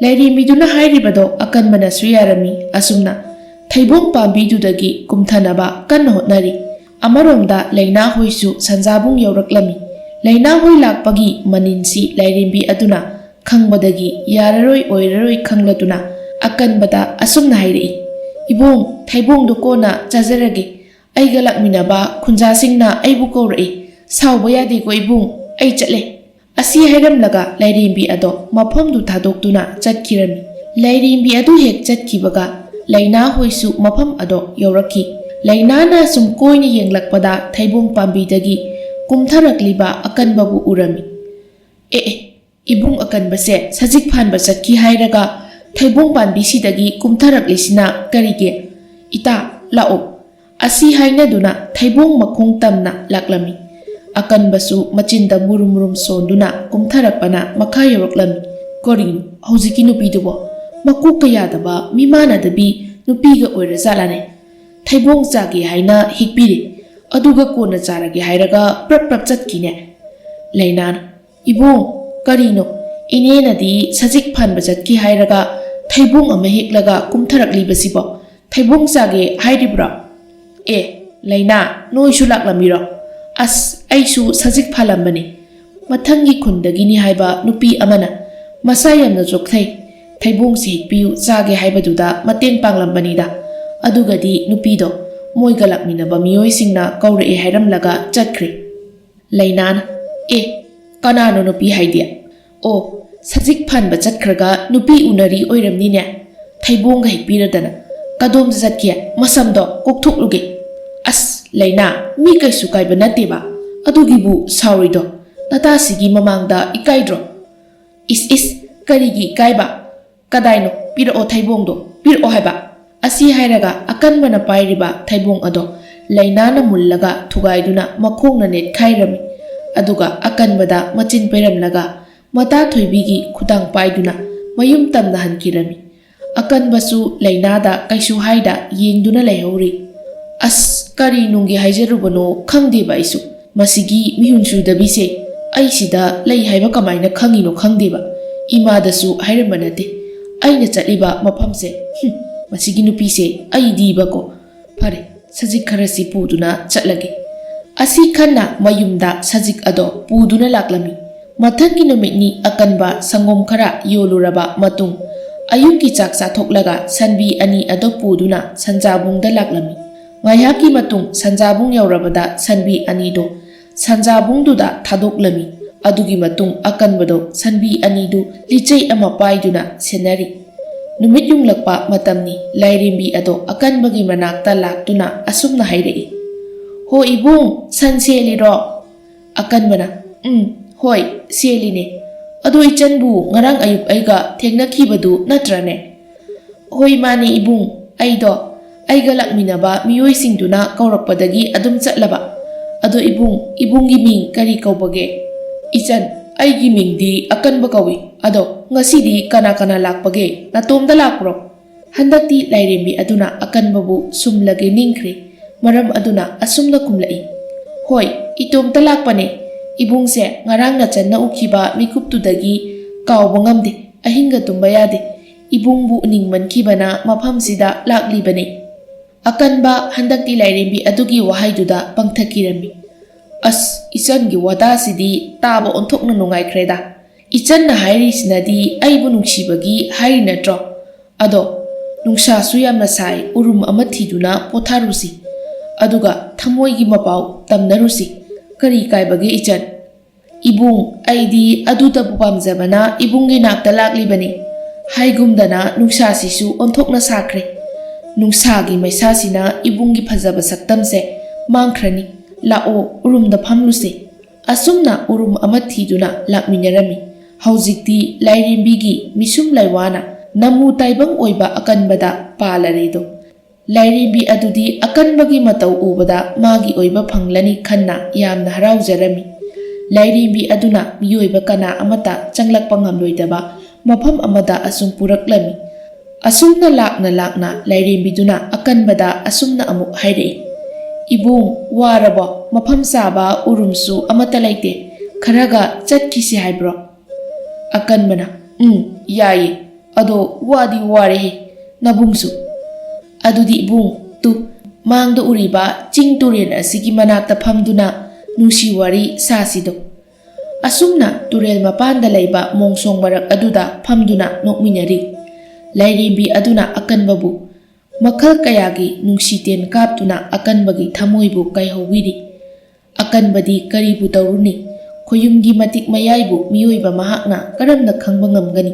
Lairimbi hairibado akanbana suyarami asumna thaibong pambidudagi kumthanaba kanna hotnari. Amaromda laina hoisu sanjabung yauraklami. Laina hoi lakpagi maninsi lairimbi aduna khangbadagi yararoi oiraroi khangladuna akanbada asumna hairei. Ibung thaibongdo kona chajarage aiga lakminaba khunjasingna aibu kaurai sauba yade ko ibung ai chatle. Asi hairamlaga lairimbi ado mafamdu thadoktuna chatkirami. Lairimbi adu hek chatkibaga laina hoisu mafam ado yauraki. Lainana sum koina yenglakpada thaibong pambidagi kumtharakliba akanbabu urami. Ibung akanbase sajik phanba chatki hairaga thaibong panbisidagi kumtharaklisina karige. Ita lao ꯑꯁꯤ ꯍꯥꯏꯅꯗꯨꯅ ꯊꯩꯕꯣꯡ ꯃꯈꯣꯡ ꯇꯝꯅ ꯂꯥꯛꯂꯝꯃꯤ꯫ ꯑꯀꯟꯕꯁꯨ ꯃꯆꯤꯟꯗ ꯃꯨꯔꯨꯝ ꯃꯨꯔꯨꯝ ꯁꯣꯟꯗꯨꯅ ꯀꯨꯝꯊꯔꯛꯄꯅ ꯃꯈꯥ ꯌꯧꯔꯛꯂꯝꯃꯤ꯫ ꯀꯔꯤꯅꯣ ꯍꯧꯖꯤꯛꯀꯤ ꯅꯨꯄꯤꯗꯨꯕꯣ? ꯃꯀꯣꯛꯀ ꯌꯥꯗꯕ ꯃꯤꯃꯥꯟꯅꯗꯕꯤ ꯅꯨꯄꯤꯒ ꯑꯣꯏꯔꯖꯥꯠꯂꯥꯅꯦ? ꯊꯩꯕꯣꯡ ꯆꯥꯒꯦ ꯍꯥꯏꯅ ꯍꯤꯛꯄꯤꯔꯦ, ꯑꯗꯨꯒ ꯀꯣꯟꯅ ꯆꯥꯔꯒꯦ ꯍꯥꯏꯔꯒ ꯄ꯭ꯔꯞ ꯄ꯭ꯔꯞ ꯆꯠꯈꯤꯅꯦ꯫ ꯂꯩꯅꯥꯅ "ꯏꯕꯨꯡ, ꯀꯔꯤꯅꯣ? ꯏꯅꯦꯅꯗꯤ ꯁꯖꯤꯛ ꯐꯥꯟꯕ ꯆꯠꯈꯤ ꯍꯥꯏꯔꯒ ꯊꯩꯕꯣꯡ ꯑꯃ ꯍꯦꯛꯂꯒ ꯀꯨꯝꯊꯔꯛꯂꯤꯕꯁꯤꯕꯣ ꯊꯩꯕꯣꯡ ꯆꯥꯒꯦ ꯍꯥꯏꯔꯤꯕ꯭ꯔꯣ?" "ꯑꯦ ꯂꯩꯅꯥ, ꯅꯣꯏꯁꯨ ꯂꯥꯛꯂꯝꯃꯤꯔꯣ? ꯑꯁ ꯑꯩꯁꯨ ꯁꯖꯤꯛ ꯐꯥꯜꯂꯝꯕꯅꯤ꯫ ꯃꯊꯪꯒꯤ ꯈꯨꯟꯗꯒꯤꯅꯤ ꯍꯥꯏꯕ ꯅꯨꯄꯤ ꯑꯃꯅ ꯃꯁꯥ ꯌꯥꯝꯅ ꯆꯣꯛꯊꯩ, ꯊꯩꯕꯣꯡꯁꯤ ꯍꯦꯛꯄꯤꯌꯨ ꯆꯥꯒꯦ ꯍꯥꯏꯕꯗꯨꯗ ꯃꯇꯦꯡ ꯄꯥꯡꯂꯝꯕꯅꯤꯗ꯫ ꯑꯗꯨꯒꯗꯤ ꯅꯨꯄꯤꯗꯣ ꯃꯣꯏꯒ ꯂꯥꯛꯃꯤꯟꯅꯕ ꯃꯤꯑꯣꯏꯁꯤꯡꯅ ꯀꯧꯔꯛꯑꯦ ꯍꯥꯏꯔꯝꯂꯒ ꯆꯠꯈ꯭ꯔꯦ." ꯂꯩꯅꯥꯅ "ꯑꯦ ꯀꯅꯥꯅꯣ ꯅꯨꯄꯤ ꯍꯥꯏꯗꯤ? ꯑꯣ, ꯁꯖꯤꯛ ꯐꯥꯟꯕ ꯆꯠꯈ꯭ꯔꯒ ꯅꯨꯄꯤ ꯎꯅꯔꯤ ꯑꯣꯏꯔꯝꯅꯤꯅꯦ꯫ ꯊꯩꯕꯣꯡꯒ ꯍꯦꯛꯄꯤꯔꯗꯅ ꯀꯗꯣꯝꯗ ꯆꯠꯈꯤ? ꯃꯁꯝꯗꯣ ꯀꯣꯛꯊꯣꯛꯂꯨꯒꯦ." "ꯑꯁ ꯂꯩꯅꯥ, ꯃꯤ ꯀꯩꯁꯨ ꯀꯥꯏꯕ ꯅꯠꯇꯦꯕ, ꯑꯗꯨꯒꯤꯕꯨ ꯁꯥꯎꯔꯤꯗꯣ? ꯅꯇꯥꯁꯤꯒꯤ ꯃꯃꯥꯡꯗ ꯏꯀꯥꯏꯗ꯭ꯔꯣ?" "ꯏꯁ ꯏꯁ, ꯀꯔꯤꯒꯤ ꯏꯀꯥꯏꯕ? ꯀꯗꯥꯏꯅꯣ? ꯄꯤꯔꯛꯑꯣ ꯊꯩꯕꯣꯡꯗꯣ, ꯄꯤꯔꯛꯑꯣ ꯍꯥꯏꯕ." ꯑꯁꯤ ꯍꯥꯏꯔꯒ ꯑꯀꯟꯕꯅ ꯄꯥꯏꯔꯤꯕ ꯊꯩꯕꯣꯡ ꯑꯗꯣ ꯂꯩꯅꯥꯅ ꯃꯨꯜꯂꯒ ꯊꯨꯒꯥꯏꯗꯨꯅ ꯃꯈꯣꯡꯅ ꯅꯦꯠꯈꯥꯏꯔꯝꯃꯤ꯫ ꯑꯗꯨꯒ ꯑꯀꯟꯕꯗ ꯃꯆꯤꯟ ꯄꯩꯔꯝꯂꯒ ꯃꯇꯥ ꯊꯣꯏꯕꯤꯒꯤ ꯈꯨꯗꯥꯡ ꯄꯥꯏꯗꯨꯅ ꯃꯌꯨꯝ ꯇꯝꯅ ꯍꯟꯈꯤꯔꯝꯃꯤ꯫ ꯑꯀꯟꯕꯁꯨ ꯂꯩꯅꯥꯗ ꯀꯩꯁꯨ ꯍꯥꯏꯗ ꯌꯦꯡꯗꯨꯅ ꯂꯩꯍꯧꯔꯤ꯫ ꯑꯁ ꯀꯔꯤ ꯅꯨꯡꯒꯤ ꯍꯥꯏꯖꯔꯨꯕꯅꯣ ꯈꯪꯗꯦꯕ ꯑꯩꯁꯨ꯫ ꯃꯁꯤꯒꯤ ꯃꯤꯍꯨꯟ ꯁꯨꯗꯕꯤꯁꯦ ꯑꯩꯁꯤꯗ ꯂꯩ ꯍꯥꯏꯕ ꯀꯃꯥꯏꯅ ꯈꯪꯉꯤꯅꯣ ꯈꯪꯗꯦꯕ꯫ ꯏꯃꯥꯗꯁꯨ ꯍꯥꯏꯔꯝꯕ ꯅꯠꯇꯦ ꯑꯩꯅ ꯆꯠꯂꯤꯕ ꯃꯐꯝꯁꯦ꯫ ꯃꯁꯤꯒꯤ ꯅꯨꯄꯤꯁꯦ ꯑꯩꯗꯤꯕꯀꯣ꯫ ꯐꯔꯦ, ꯁꯖꯤꯛ ꯈꯔꯁꯤ ꯄꯨꯗꯨꯅ ꯆꯠꯂꯒꯦ꯫ ꯑꯁꯤ ꯈꯟꯅ ꯃꯌꯨꯝꯗ ꯁꯖꯤꯛ ꯑꯗꯣ ꯄꯨꯗꯨꯅ ꯂꯥꯛꯂꯝꯃꯤ꯫ ꯃꯊꯪꯒꯤ ꯅꯨꯃꯤꯠꯅꯤ ꯑꯀꯟꯕ ꯁꯪꯒꯣꯝ ꯈꯔ ꯌꯣꯜꯂꯨꯔꯕ ꯃꯇꯨꯡ ꯑꯌꯨꯛꯀꯤ ꯆꯥꯛ ꯆꯥꯊꯣꯛꯂꯒ ꯁꯟꯕꯤ ꯑꯅꯤ ꯑꯗꯣ ꯄꯨꯗꯨꯅ ꯁꯟꯖꯥꯕꯨꯡꯗ ꯂꯥꯛꯂꯝꯃꯤ꯫ ꯉꯥꯏꯍꯥꯛꯀꯤ ꯃꯇꯨꯡ ꯁꯟꯖꯥꯕꯨꯡ ꯌꯧꯔꯕꯗ ꯁꯟꯕꯤ ꯑꯅꯤꯗꯣ ꯁꯟꯖꯥꯕꯨꯡꯗꯨꯗ ꯊꯥꯗꯣꯛꯂꯝꯃꯤ꯫ ꯑꯗꯨꯒꯤ ꯃꯇꯨꯡ ꯑꯀꯟꯕꯗꯣ ꯁꯟꯕꯤ ꯑꯅꯤꯗꯨ ꯂꯤꯆꯩ ꯑꯃ ꯄꯥꯏꯗꯨꯅ ꯁꯦꯟꯅꯔꯤ꯫ ꯅꯨꯃꯤꯠ ꯌꯨꯡꯂꯛꯄ ꯃꯇꯝꯅꯤ꯫ ꯂꯥꯏꯔꯦꯝꯕꯤ ꯑꯗꯣ ꯑꯀꯟꯕꯒꯤ ꯃꯅꯥꯛꯇ ꯂꯥꯛꯇꯨꯅ ꯑꯁꯨꯝꯅ ꯍꯥꯏꯔꯛꯏ꯫ "ꯍꯣ ꯏꯕꯨꯡ, ꯁꯟ ꯁꯦꯜꯂꯤꯔꯣ?" ꯑꯀꯟꯕꯅ "ꯍꯣꯏ ꯁꯦꯜꯂꯤꯅꯦ꯫ ꯑꯗꯣ ꯏꯆꯟꯕꯨ ꯉꯔꯥꯡ ꯑꯌꯨꯛ ꯑꯩꯒ ꯊꯦꯡꯅꯈꯤꯕꯗꯨ ꯅꯠꯇ꯭ꯔꯅꯦ?" "ꯍꯣꯏ ꯃꯥꯅꯦ ꯏꯕꯨꯡ, ꯑꯩꯒ ꯂꯥꯛꯃꯤꯟꯅꯕ ꯃꯤꯑꯣꯏꯁꯤꯡꯗꯨꯅ ꯀꯧꯔꯛꯄꯗꯒꯤ ꯑꯗꯨꯝ ꯆꯠꯂꯕ꯫ ꯑꯗꯣ ꯏꯕꯨꯡꯒꯤ ꯃꯤꯡ ꯀꯔꯤ ꯀꯧꯕꯒꯦ?" "ꯏꯆꯟ, ꯑꯩꯒꯤ ꯃꯤꯡꯗꯤ ꯑꯀꯟꯕ ꯀꯧꯏ꯫ ꯑꯗꯣ ꯉꯁꯤꯗꯤ ꯀꯅꯥ ꯀꯅꯥ ꯂꯥꯛꯄꯒꯦ? ꯅꯇꯣꯝꯗ ꯂꯥꯛꯄ꯭ꯔꯣ?" ꯍꯟꯗꯛꯇꯤ ꯂꯥꯏꯔꯦꯝꯕꯤ ꯑꯗꯨꯅ ꯑꯀꯟꯕꯕꯨ ꯁꯨꯝꯂꯒꯦ ꯅꯤꯡꯈ꯭ꯔꯦ꯫ ꯃꯔꯝ ꯑꯗꯨꯅ ꯑꯁꯨꯝꯅ ꯈꯨꯝꯂꯛꯏ꯫ "ꯍꯣꯏ, ꯏꯇꯣꯝꯇ ꯂꯥꯛꯄꯅꯦ꯫ ꯏꯕꯨꯡꯁꯦ ꯉꯔꯥꯡ ꯅꯆꯟꯅ ꯎꯈꯤꯕ ꯃꯤꯀꯨꯞꯇꯨꯗꯒꯤ ꯀꯥꯎꯕ ꯉꯝꯗꯦ, ꯑꯍꯤꯡꯒ ꯇꯨꯝꯕ ꯌꯥꯗꯦ꯫ ꯏꯕꯨꯡꯕꯨ ꯎꯅꯤꯡꯃꯟꯈꯤꯕꯅ ꯃꯐꯝꯁꯤꯗ ꯂꯥꯛꯂꯤꯕꯅꯦ." ꯑꯀꯟꯕ ꯍꯟꯗꯛꯇꯤ ꯂꯥꯏꯔꯦꯝꯕꯤ ꯑꯗꯨꯒꯤ ꯋꯥꯍꯩꯗꯨꯗ ꯄꯪꯊꯈꯤꯔꯝꯃꯤ꯫ "ꯑꯁ ꯏꯆꯟꯒꯤ ꯋꯥꯇꯥꯁꯤꯗꯤ ꯇꯥꯕ ꯑꯣꯟꯊꯣꯛꯅ ꯅꯨꯡꯉꯥꯏꯈ꯭ꯔꯦꯗ꯫ ꯏꯆꯟꯅ ꯍꯥꯏꯔꯤꯁꯤꯅꯗꯤ ꯑꯩꯕꯨ ꯅꯨꯡꯁꯤꯕꯒꯤ ꯍꯥꯏꯔꯤ ꯅꯠꯇ꯭ꯔꯣ? ꯑꯗꯣ ꯅꯨꯡꯁꯥꯁꯨ ꯌꯥꯝꯅ ꯁꯥꯏ, ꯎꯔꯨꯝ ꯑꯃ ꯊꯤꯗꯨꯅ ꯄꯣꯊꯥꯔꯨꯁꯤ, ꯑꯗꯨꯒ ꯊꯃꯣꯏꯒꯤ ꯃꯄꯥꯎ ꯇꯝꯅꯔꯨꯁꯤ꯫ ꯀꯔꯤ ꯀꯥꯏꯕꯒꯦ ꯏꯆꯟ?" "ꯏꯕꯨꯡ, ꯑꯩꯗꯤ ꯑꯗꯨꯇꯕꯨ ꯄꯥꯝꯖꯕꯅ ꯏꯕꯨꯡꯒꯤ ꯅꯥꯛꯇ ꯂꯥꯛꯂꯤꯕꯅꯤ꯫ ꯍꯥꯏꯒꯨꯝꯗꯅ ꯅꯨꯡꯁꯥꯁꯤꯁꯨ ꯑꯣꯟꯊꯣꯛꯅ ꯁꯥꯈ꯭ꯔꯦ꯫ ꯅꯨꯡꯁꯥꯒꯤ ꯃꯩꯁꯥꯁꯤꯅ ꯏꯕꯨꯡꯒꯤ ꯐꯖꯕ ꯁꯛꯇꯝꯁꯦ ꯃꯥꯡꯈ꯭ꯔꯅꯤ꯫ ꯂꯥꯛꯑꯣ ꯎꯔꯨꯝꯗ ꯐꯝꯂꯨꯁꯦ." ꯑꯁꯨꯝꯅ ꯎꯔꯨꯝ ꯑꯃ ꯊꯤꯗꯨꯅ ꯂꯥꯛꯃꯤꯟꯅꯔꯝꯃꯤ꯫ ꯍꯧꯖꯤꯛꯇꯤ ꯂꯥꯏꯔꯦꯝꯕꯤꯒꯤ ꯃꯤꯁꯨꯝ ꯂꯩꯋꯥꯅ ꯅꯃꯨ ꯇꯥꯏꯕꯪ ꯑꯣꯏꯕ ꯑꯀꯟꯕꯗ ꯄꯥꯜꯂꯔꯦꯗꯣ꯫ ꯂꯥꯏꯔꯦꯝꯕꯤ ꯑꯗꯨꯗꯤ ꯑꯀꯟꯕꯒꯤ ꯃꯇꯧ ꯎꯕꯗ ꯃꯥꯒꯤ ꯑꯣꯏꯕ ꯐꯪꯂꯅꯤ ꯈꯟꯅ ꯌꯥꯝꯅ ꯍꯔꯥꯎꯖꯔꯝꯃꯤ꯫ ꯂꯥꯏꯔꯦꯝꯕꯤ ꯑꯗꯨꯅ ꯃꯤꯑꯣꯏꯕ ꯀꯅꯥ ꯑꯃꯠꯇ ꯆꯪꯂꯛꯄ ꯉꯝꯂꯣꯏꯗꯕ ꯃꯐꯝ ꯑꯃꯗ ꯑꯁꯨꯝ ꯄꯨꯔꯛꯂꯝꯃꯤ꯫ ꯑꯁꯨꯝꯅ ꯂꯥꯛꯅ ꯂꯥꯛꯅ ꯂꯥꯏꯔꯦꯝꯕꯤꯗꯨꯅ ꯑꯀꯟꯕꯗ ꯑꯁꯨꯝꯅ ꯑꯃꯨꯛ ꯍꯥꯏꯔꯛꯏ꯫ "ꯏꯕꯨꯡ, ꯋꯥꯔꯕꯣ? ꯃꯐꯝ ꯆꯥꯕ ꯎꯔꯨꯝꯁꯨ ꯑꯃꯠꯇ ꯂꯩꯇꯦ, ꯈꯔꯒ ꯆꯠꯈꯤꯁꯤ ꯍꯥꯏꯕ꯭ꯔꯣ?" ꯑꯀꯟꯕꯅ "ꯌꯥꯏꯌꯦ, ꯑꯗꯣ ꯋꯥꯗꯤ ꯋꯥꯔꯦꯍꯦ ꯅꯕꯨꯡꯁꯨ꯫ ꯑꯗꯨꯗꯤ ꯏꯕꯨꯡ, ꯃꯥꯡꯗ ꯎꯔꯤꯕ ꯆꯤꯡ ꯇꯨꯔꯦꯜ ꯑꯁꯤꯒꯤ ꯃꯅꯥꯛꯇ ꯐꯝꯗꯨꯅ ꯅꯨꯡꯁꯤ ꯋꯥꯔꯤ ꯁꯥꯁꯤꯗꯣ." ꯑꯁꯨꯝꯅ ꯇꯨꯔꯦꯜ ꯃꯄꯥꯟꯗ ꯂꯩꯕ ꯃꯣꯡꯁꯣꯡ ꯃꯔꯛ ꯑꯗꯨꯗ ꯐꯝꯗꯨꯅ ꯅꯣꯛꯃꯤꯟꯅꯔꯤ꯫ ꯂꯥꯏꯔꯦꯝꯕꯤ ꯑꯗꯨꯅ ꯑꯀꯟꯕꯕꯨ ꯃꯈꯜ ꯀꯌꯥꯒꯤ ꯅꯨꯡꯁꯤꯇꯦꯟ ꯀꯥꯞꯇꯨꯅ ꯑꯀꯟꯕꯒꯤ ꯊꯃꯣꯏꯕꯨ ꯀꯥꯏꯍꯧꯕꯤꯔꯤ꯫ ꯑꯀꯟꯕꯗꯤ ꯀꯔꯤꯕꯨ ꯇꯧꯔꯨꯅꯤ? ꯈꯨꯌꯨꯝꯒꯤ ꯃꯇꯤꯛ ꯃꯌꯥꯏꯕꯨ ꯃꯤꯑꯣꯏꯕ ꯃꯍꯥꯛꯅ ꯀꯔꯝꯅ ꯈꯪꯕ ꯉꯝꯒꯅꯤ?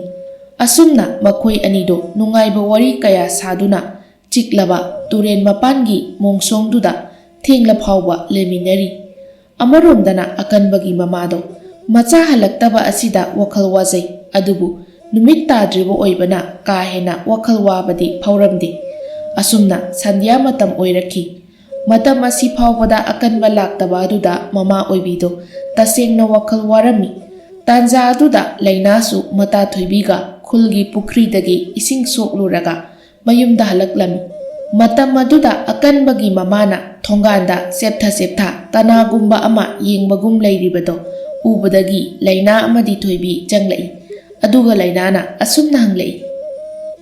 ꯑꯁꯨꯝꯅ ꯃꯈꯣꯏ ꯑꯅꯤꯗꯣ ꯅꯨꯡꯉꯥꯏꯕ ꯋꯥꯔꯤ ꯀꯌꯥ ꯁꯥꯗꯨꯅ ꯆꯤꯛꯂꯕ ꯇꯨꯔꯦꯟ ꯃꯄꯥꯟꯒꯤ ꯃꯣꯡꯁꯣꯡꯗꯨꯗ ꯊꯦꯡꯂ ꯐꯥꯎꯕ ꯂꯩꯃꯤꯟꯅꯔꯤ꯫ ꯑꯃꯔꯣꯝꯗꯅ ꯑꯀꯟꯕꯒꯤ ꯃꯃꯥꯗꯣ ꯃꯆꯥ ꯍꯜꯂꯛꯇꯕ ꯑꯁꯤꯗ ꯋꯥꯈꯜ ꯋꯥꯖꯩ, ꯑꯗꯨꯕꯨ ꯅꯨꯃꯤꯠ ꯇꯥꯗ꯭ꯔꯤꯕ ꯑꯣꯏꯕꯅ ꯀꯥ ꯍꯦꯟꯅ ꯋꯥꯈꯜ ꯋꯥꯕꯗꯤ ꯐꯥꯎꯔꯝꯗꯦ꯫ ꯑꯁꯨꯝꯅ ꯁꯟꯙ꯭ꯌꯥ ꯃꯇꯝ ꯑꯣꯏꯔꯛꯈꯤ꯫ Matam asi phawbada akanba laktaba aduda mama oibido tasengna wakhal warami. Tanja aduda lainasu mata thoibiga khulgi pukridagi ising sokluraga mayumda halaklami. Matam aduda akanbagi mamana thonganda septha tanagumba ama yengbagum leiribado ubadagi laina amadi thoibi janglai. Aduga lainana asumna hanglai.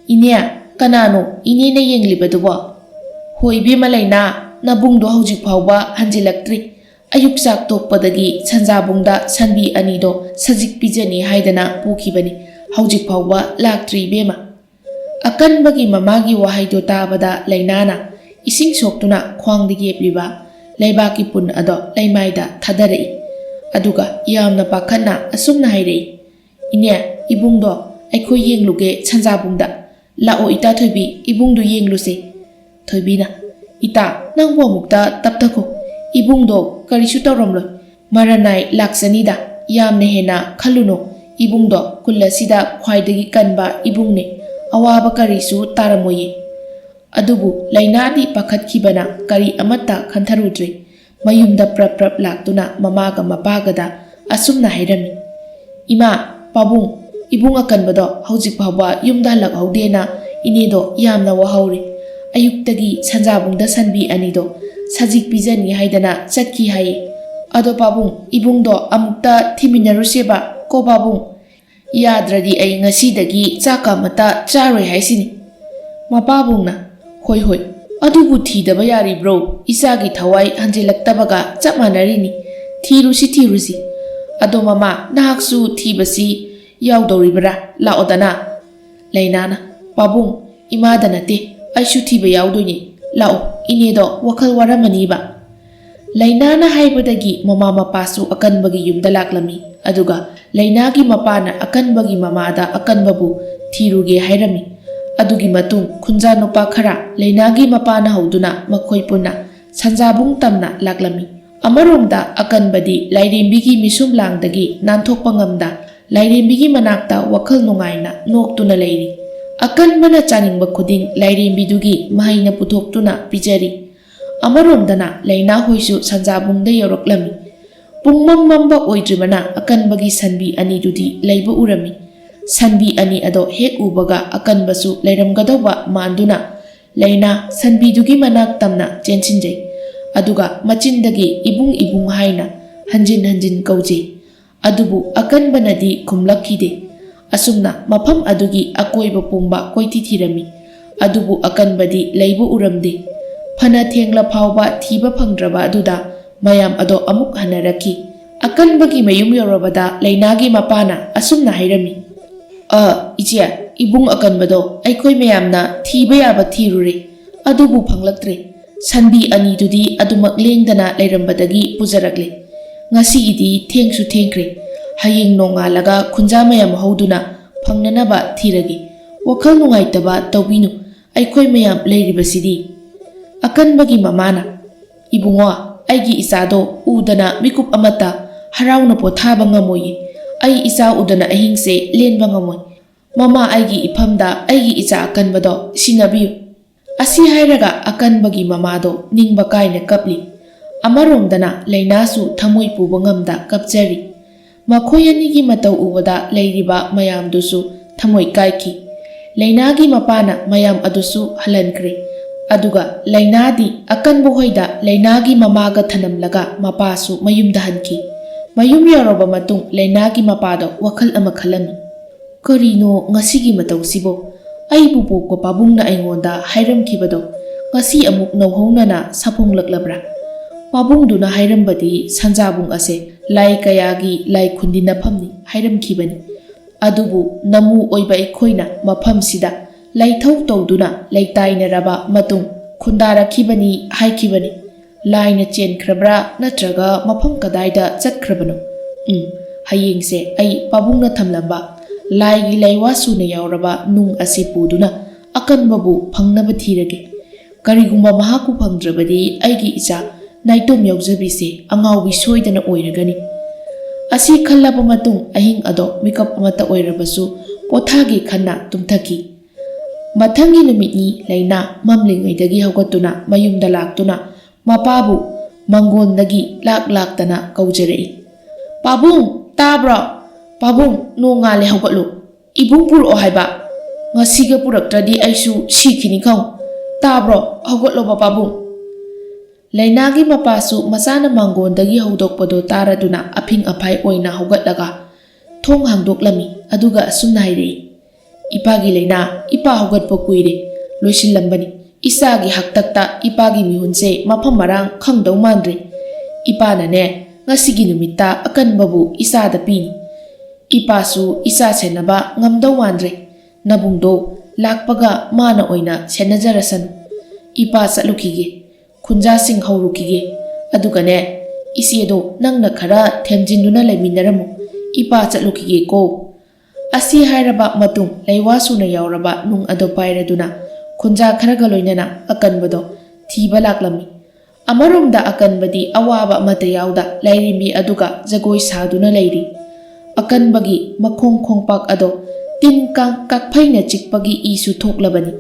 Inya kanano inina yenglibaduwa. Hoi bima laina nabungdo haujik phawba hanjilaktri. Ayuk sak tokpadagi sanjabungda sanbi anido sajik pijani haidana pukibani. Haujik phawba laktri bema. Akanbagi mamagi wahaido tabada lainana ising soktuna khwangdagi yepliba laibaki pun ado laimaida thadarai. Aduga yamna pakhana asumna hairei. Inya ibungdo aikhoi yengluge sanjabungda. Lao ita thoibi ibungdo yengluse. Thoibina ita nangbo mukta taptako ibungdo karisu tawramlo maranai laksanida yamne hena khaluno ibungdo kullasida khwaidagi kanba ibungne awaba karisu taramoye adubu lainadi pakhatkibana kari amata khantharudre mayumda prap laktuna mamaga mapagada asumna hairami ima pabung ibung akanbado haujik phawba yumda lakhaudena inedo yamna wahawri ayuktagi sanjabungda sanbi anido sajik pijani haidana chatki hai ado pabung ibungdo amukta thiminaruseba ko pabung yadradi ai ngasidagi chaka mata charoi haisini mapabungna hoi adubu thidaba yari bro isagi thawai hanjilaktabaga chapmanarini thirusi ado mama nahaksu thibasi yaudoribra laodana lainana pabung imadana te aishu thiba yaudoni lao inedo wakhal waramaniba lainana haibadagi mama mapasu akanbagi yumda laklami aduga lainagi mapana akanbagi mamada akanbabu thiruge hairami adugi matung khunja nupa khara lainagi mapana hauduna makhoi punna sanjabung tamna laklami amaromda akanbadi lairembigi misum langdagi nanthokpa ngamda lairembigi manakta wakhal nungaina noktuna leiri akanbana chaningba khuding lairembidugi mahaina puthokhtuna pijari amaromdana laina hoisu sanjabungda yoroklami pungmammamba oidribana akanbagi sanbi ani dudi leiba urami sanbi ani ado hek ubaga akanbasu leiramgadoba manduna laina sanbidugi manak tamna chensinjai aduga macindagi ibung haina hanjin kauje adubu akanbanadi kumlakhide asumna mafam adugi akoiba pumba koiti thirami adubu akanbadi leibu uramde phana thengla phawba thiba phangdraba aduda mayam ado amuk hanaraki akanbagi mayum yorobada lainagi mapana asumna hairami ichia ibung akanbado aikoi mayamna thiba yaba thirure adubu phanglaktre sanbi ani dudi adumak lengdana leirambadagi pujarakle ngasi idi thengsu thengkre hayeng nongalaga khunja mayam hauduna phangnanaba thiragi wakhal nungaitaba tawbinu aikoi mayam leiribasidi akanbagi mamana ibungo aigi isado udana mikup amata harauna pothaba ngamoyi ai isa udana ahingse lenba ngamoy mama aigi iphamda aigi icha akanbado sinabiyu asi hairaga akanbagi mamado ningba kaina kapli amaromdana lainasu thamoi puba ngamda kapjari makhoi anigi matau ubada leiriba mayamdusu thamoi kaiki lainagi mapana mayam adusu halankre aduga lainadi akanbu hoida lainagi mamaga thanamlaga mapasu mayumda hanki mayum yoroba matung lainagi mapado wakhal ama khalami karino ngasigi matau sibo aibu poko pabungna aingonda hairamkibado ngasi amuk nauhonana saponglaklabra pabungduna hairambadi sanjabung ase lai kayagi lai khundina phamni hairamkibani adubu namu oiba ikhoina mafam sida laithau tawduna laitainaraba matung khundarakibani haikibani laina chenkrabra natraga mafam kadaida chatkrabano hayengse ai pabungna thamlamba laigi laiwasuna yauraba nung asipuduna akanbabu phangnaba thirage karigumba mahaku phangdrabadi aigi icha naitom yaujabise angawbi soidana oiragani asi khallaba matung ahing ado mikap amata oirabasu pothagi khanna tumthaki mathangi numitni laina mamlingaidagi hawgatuna mayumda laktuna ꯃꯄꯥꯕꯨ ꯃꯪꯒꯣꯟꯗꯒꯤ ꯂꯥꯛꯇꯅ ꯀꯧꯖꯔꯛꯏ꯫ ꯄꯥꯕꯨꯡ ꯇꯥꯕ꯭ꯔꯣ? ꯄꯥꯕꯨꯡ ꯅꯣꯡꯉꯥꯜꯂꯦ ꯍꯧꯒꯠꯂꯨ, ꯏꯕꯨꯡ ꯄꯨꯔꯛꯑꯣ ꯍꯥꯏꯕ, ꯉꯁꯤꯒ ꯄꯨꯔꯛꯇ꯭ꯔꯗꯤ ꯑꯩꯁꯨ ꯁꯤꯈꯤꯅꯤ ꯈꯪ, ꯇꯥꯕ꯭ꯔꯣ? ꯍꯧꯒꯠꯂꯣꯕ ꯄꯥꯕꯨꯡ꯫ ꯂꯩꯅꯥꯒꯤ ꯃꯄꯥꯁꯨ ꯃꯆꯥꯅ ꯃꯥꯡꯒꯣꯟꯗꯒꯤ ꯍꯧꯗꯣꯛꯄꯗꯣ ꯇꯥꯔꯗꯨꯅ ꯑꯐꯤꯡ ꯑꯐꯥꯏ ꯑꯣꯏꯅ ꯍꯧꯒꯠꯂꯒ ꯊꯣꯡ ꯍꯥꯡꯗꯣꯛꯂꯝꯃꯤ, ꯑꯗꯨꯒ ꯑꯁꯨꯝꯅ ꯍꯥꯏꯔꯛꯏ꯫ ꯏꯄꯥꯒꯤ ꯂꯩꯅꯥ, ꯏꯄꯥ ꯍꯧꯒꯠꯄ ꯀꯨꯏꯔꯦ, ꯂꯣꯏꯁꯤꯜꯂꯝꯕꯅꯤ, ꯏꯆꯥꯒꯤ ꯍꯥꯛꯇꯛꯇ ꯏꯄꯥꯒꯤ ꯃꯤꯍꯨꯟꯁꯦ ꯃꯐꯝ ꯃꯔꯥꯡ ꯈꯪꯗꯧ ꯃꯥꯟꯗ꯭ꯔꯦ, ꯏꯄꯥꯅꯅꯦ ꯉꯁꯤꯒꯤ ꯅꯨꯃꯤꯠꯇ ꯑꯀꯟꯕꯕꯨ ꯏꯆꯥꯗ ꯄꯤꯅꯤ, ꯏꯄꯥꯁꯨ ꯏꯆꯥ ꯁꯦꯟꯅꯕ ꯉꯝꯗꯧ ꯃꯥꯟꯗ꯭ꯔꯦ, ꯅꯕꯨꯡꯗꯣ ꯂꯥꯛꯄꯒ ꯃꯥꯅ ꯑꯣꯏꯅ ꯁꯦꯟꯅꯖꯔꯁꯅꯨ, ꯏꯄꯥ ꯆꯠꯂꯨꯈꯤꯒꯦ, ꯈꯨꯟꯖꯥꯁꯤꯡ ꯍꯧꯔꯨꯈꯤꯒꯦ, ꯑꯗꯨꯒꯅꯦ ꯏꯆꯦꯗꯣ ꯅꯪꯅ ꯈꯔ ꯊꯦꯝꯖꯤꯟꯗꯨꯅ ꯂꯩꯃꯤꯟꯅꯔꯝꯃꯨ, ꯏꯄꯥ ꯆꯠꯂꯨꯈꯤꯒꯦꯀꯣ꯫ ꯑꯁꯤ ꯍꯥꯏꯔꯕ ꯃꯇꯨꯡ ꯂꯩꯋꯥ ꯁꯨꯅ ꯌꯥꯎꯔꯕ ꯅꯨꯡ ꯑꯗꯨ ꯄꯥꯏꯔꯗꯨꯅ ꯈꯨꯟꯖꯥ ꯈꯔꯒ ꯂꯣꯏꯅꯅ ꯑꯀꯟꯕꯗꯣ ꯊꯤꯕ ꯂꯥꯛꯂꯝꯃꯤ꯫ ꯑꯃꯔꯣꯝꯗ ꯑꯀꯟꯕꯗꯤ ꯑꯋꯥꯕ ꯑꯃꯠꯇ ꯌꯥꯎꯗ ꯂꯥꯏꯔꯦꯝꯕꯤ ꯑꯗꯨꯒ ꯖꯒꯣꯏ ꯁꯥꯗꯨꯅ ꯂꯩꯔꯤ꯫ ꯑꯀꯟꯕꯒꯤ ꯃꯈꯣꯡ ꯈꯣꯡꯄꯥꯛ ꯑꯗꯣ ꯇꯤꯟ ꯀꯥꯡ ꯀꯥꯛꯐꯩꯅ ꯆꯤꯛꯄꯒꯤ ꯏꯁꯨ ꯊꯣꯛꯂꯕꯅꯤ,